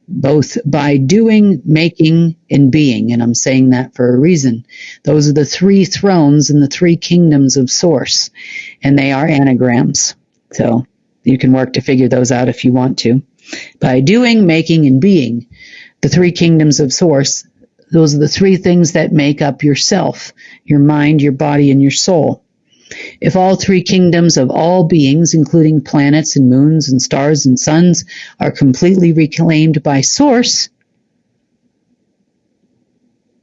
both by doing, making, and being. And I'm saying that for a reason. Those are the 3 thrones and the 3 kingdoms of Source, and they are anagrams. So you can work to figure those out if you want to. By doing, making, and being, the 3 kingdoms of Source, those are the 3 things that make up yourself, your mind, your body, and your soul. If all 3 kingdoms of all beings, including planets and moons and stars and suns, are completely reclaimed by Source,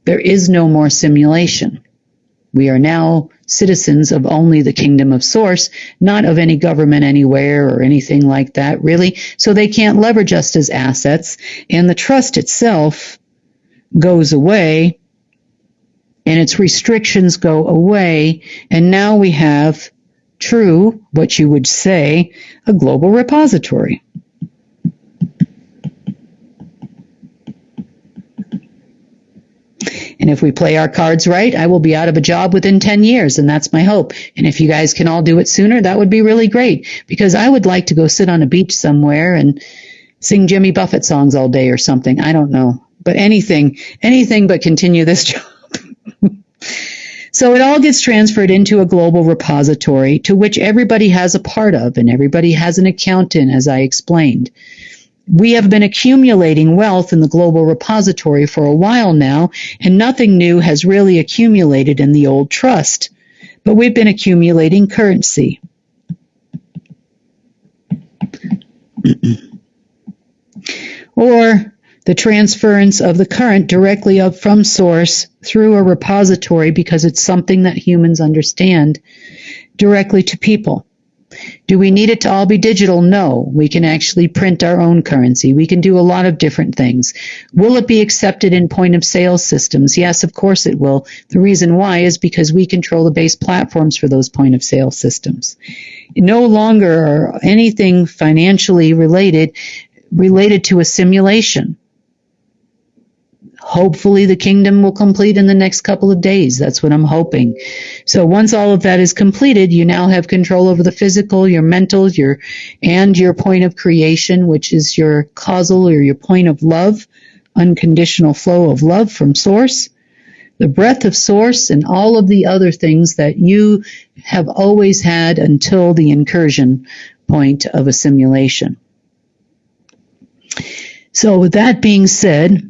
there is no more simulation. We are now citizens of only the kingdom of Source, not of any government anywhere or anything like that, really. So they can't leverage us as assets, and the trust itself goes away, and its restrictions go away, and now we have true, what you would say, a global repository. And if we play our cards right, I will be out of a job within 10 years, and that's my hope. And if you guys can all do it sooner, that would be really great, because I would like to go sit on a beach somewhere and sing Jimmy Buffett songs all day or something. I don't know. But anything but continue this job. So it all gets transferred into a global repository to which everybody has a part of, and everybody has an account in, as I explained. We have been accumulating wealth in the global repository for a while now, and nothing new has really accumulated in the old trust. But we've been accumulating currency. Or the transference of the current directly up from Source through a repository, because it's something that humans understand, directly to people. Do we need it to all be digital? No. We can actually print our own currency. We can do a lot of different things. Will it be accepted in point of sale systems? Yes, of course it will. The reason why is because we control the base platforms for those point of sale systems. No longer are anything financially related to a simulation. Hopefully the kingdom will complete in the next couple of days. That's what I'm hoping. So once all of that is completed, you now have control over the physical, your mental, and your point of creation, which is your causal or your point of love, unconditional flow of love from source, the breath of source, and all of the other things that you have always had until the incursion point of a simulation. So with that being said,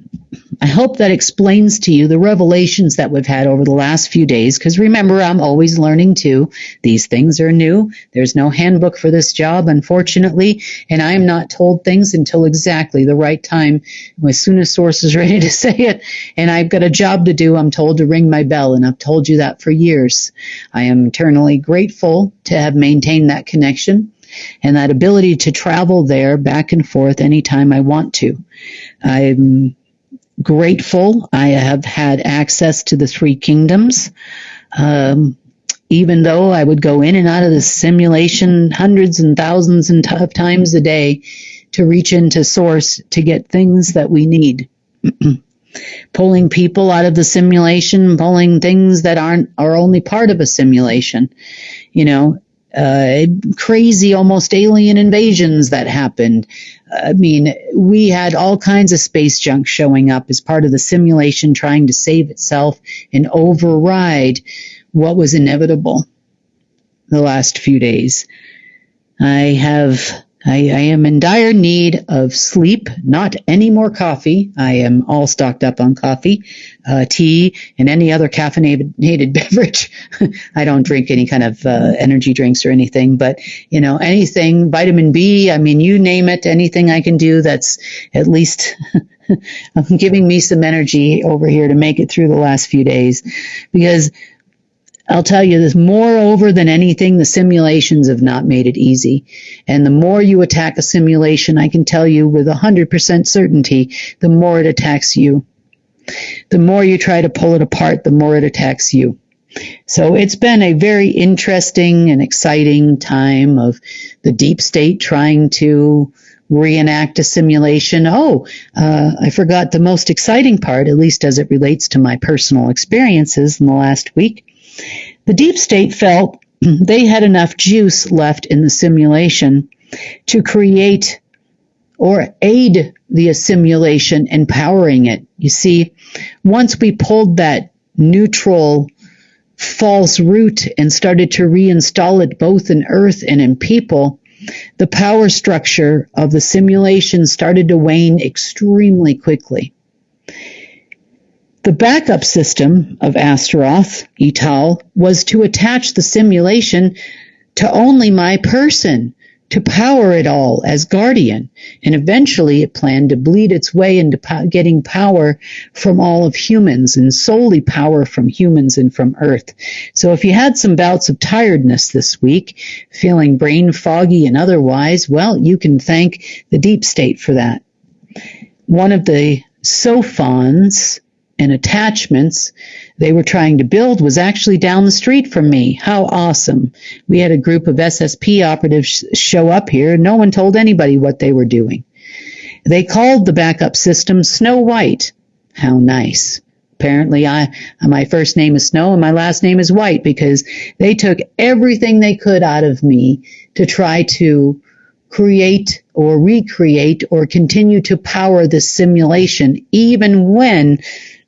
I hope that explains to you the revelations that we've had over the last few days, because remember, I'm always learning too. These things are new. There's no handbook for this job, unfortunately, and I am not told things until exactly the right time. As soon as Source is ready to say it, and I've got a job to do, I'm told to ring my bell, and I've told you that for years. I am eternally grateful to have maintained that connection and that ability to travel there back and forth anytime I want to. I'm grateful I have had access to the three kingdoms, even though I would go in and out of the simulation hundreds and thousands of times a day to reach into source to get things that we need. Pulling people out of the simulation, pulling things that are only part of a simulation, crazy, almost alien invasions that happened. I mean, we had all kinds of space junk showing up as part of the simulation trying to save itself and override what was inevitable the last few days. I am in dire need of sleep, not any more coffee. I am all stocked up on coffee, tea, and any other caffeinated beverage. I don't drink any kind of energy drinks or anything, but, anything, vitamin B, I mean, you name it, anything I can do that's at least giving me some energy over here to make it through the last few days. Because I'll tell you this, moreover than anything, the simulations have not made it easy. And the more you attack a simulation, I can tell you with 100% certainty, the more it attacks you. The more you try to pull it apart, the more it attacks you. So it's been a very interesting and exciting time of the deep state trying to reenact a simulation. I forgot the most exciting part, at least as it relates to my personal experiences in the last week. The deep state felt they had enough juice left in the simulation to create or aid the assimilation, empowering it. You see, once we pulled that neutral false root and started to reinstall it both in Earth and in people, the power structure of the simulation started to wane extremely quickly. The backup system of Astaroth, Etal, was to attach the simulation to only my person, to power it all as guardian, and eventually it planned to bleed its way into getting power from all of humans, and solely power from humans and from Earth. So if you had some bouts of tiredness this week, feeling brain foggy and otherwise, well, you can thank the deep state for that. One of the sophons and attachments they were trying to build was actually down the street from me. How awesome. We had a group of SSP operatives show up here. No one told anybody what they were doing. They called the backup system Snow White. How nice. Apparently, my first name is Snow and my last name is White, because they took everything they could out of me to try to create or recreate or continue to power this simulation, even when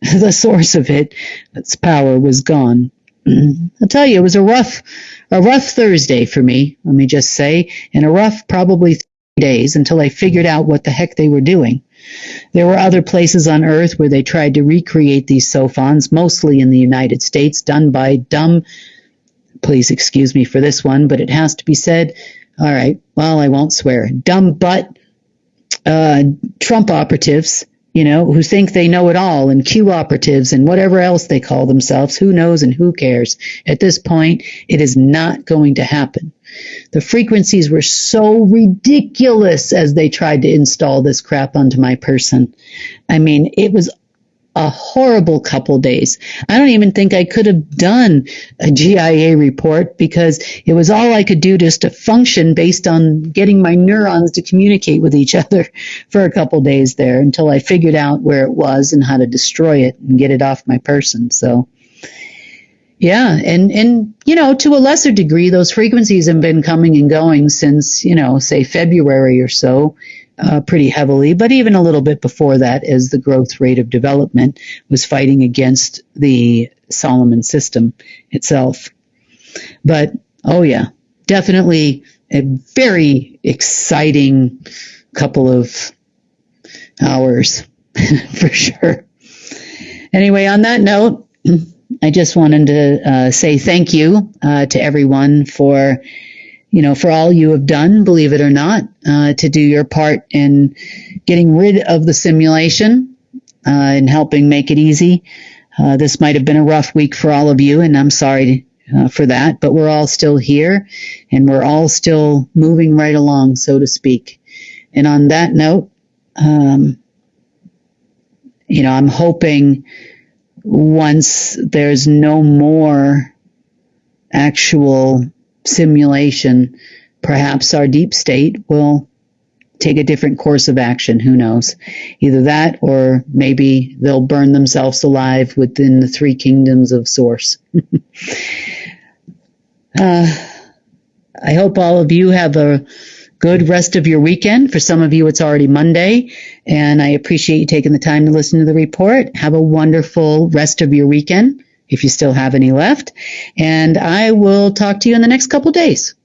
the source of its power was gone. I'll tell you, it was a rough Thursday for me, let me just say, and a rough probably 3 days until I figured out what the heck they were doing. There were other places on Earth where they tried to recreate these sophons, mostly in the United States, done by dumb, please excuse me for this one, but it has to be said, all right, well, I won't swear, dumb butt Trump operatives, who think they know it all, and Q operatives and whatever else they call themselves. Who knows and who cares? At this point, it is not going to happen. The frequencies were so ridiculous as they tried to install this crap onto my person. I mean, it was a horrible couple days. I don't even think I could have done a GIA report because it was all I could do just to function based on getting my neurons to communicate with each other for a couple days there until I figured out where it was and how to destroy it and get it off my person. So yeah, and to a lesser degree, those frequencies have been coming and going since, say February or so, pretty heavily, but even a little bit before that, as the growth rate of development was fighting against the Solomon system itself. But, oh yeah, definitely a very exciting couple of hours, for sure. Anyway, on that note, I just wanted to say thank you to everyone for all you have done, believe it or not, to do your part in getting rid of the simulation and helping make it easy. This might have been a rough week for all of you, and I'm sorry for that, but we're all still here, and we're all still moving right along, so to speak. And on that note, I'm hoping once there's no more actual simulation, perhaps our deep state will take a different course of action. Who knows? Either that, or maybe they'll burn themselves alive within the three kingdoms of Source. I hope all of you have a good rest of your weekend. For some of you, it's already Monday, and I appreciate you taking the time to listen to the report. Have a wonderful rest of your weekend, if you still have any left, and I will talk to you in the next couple days.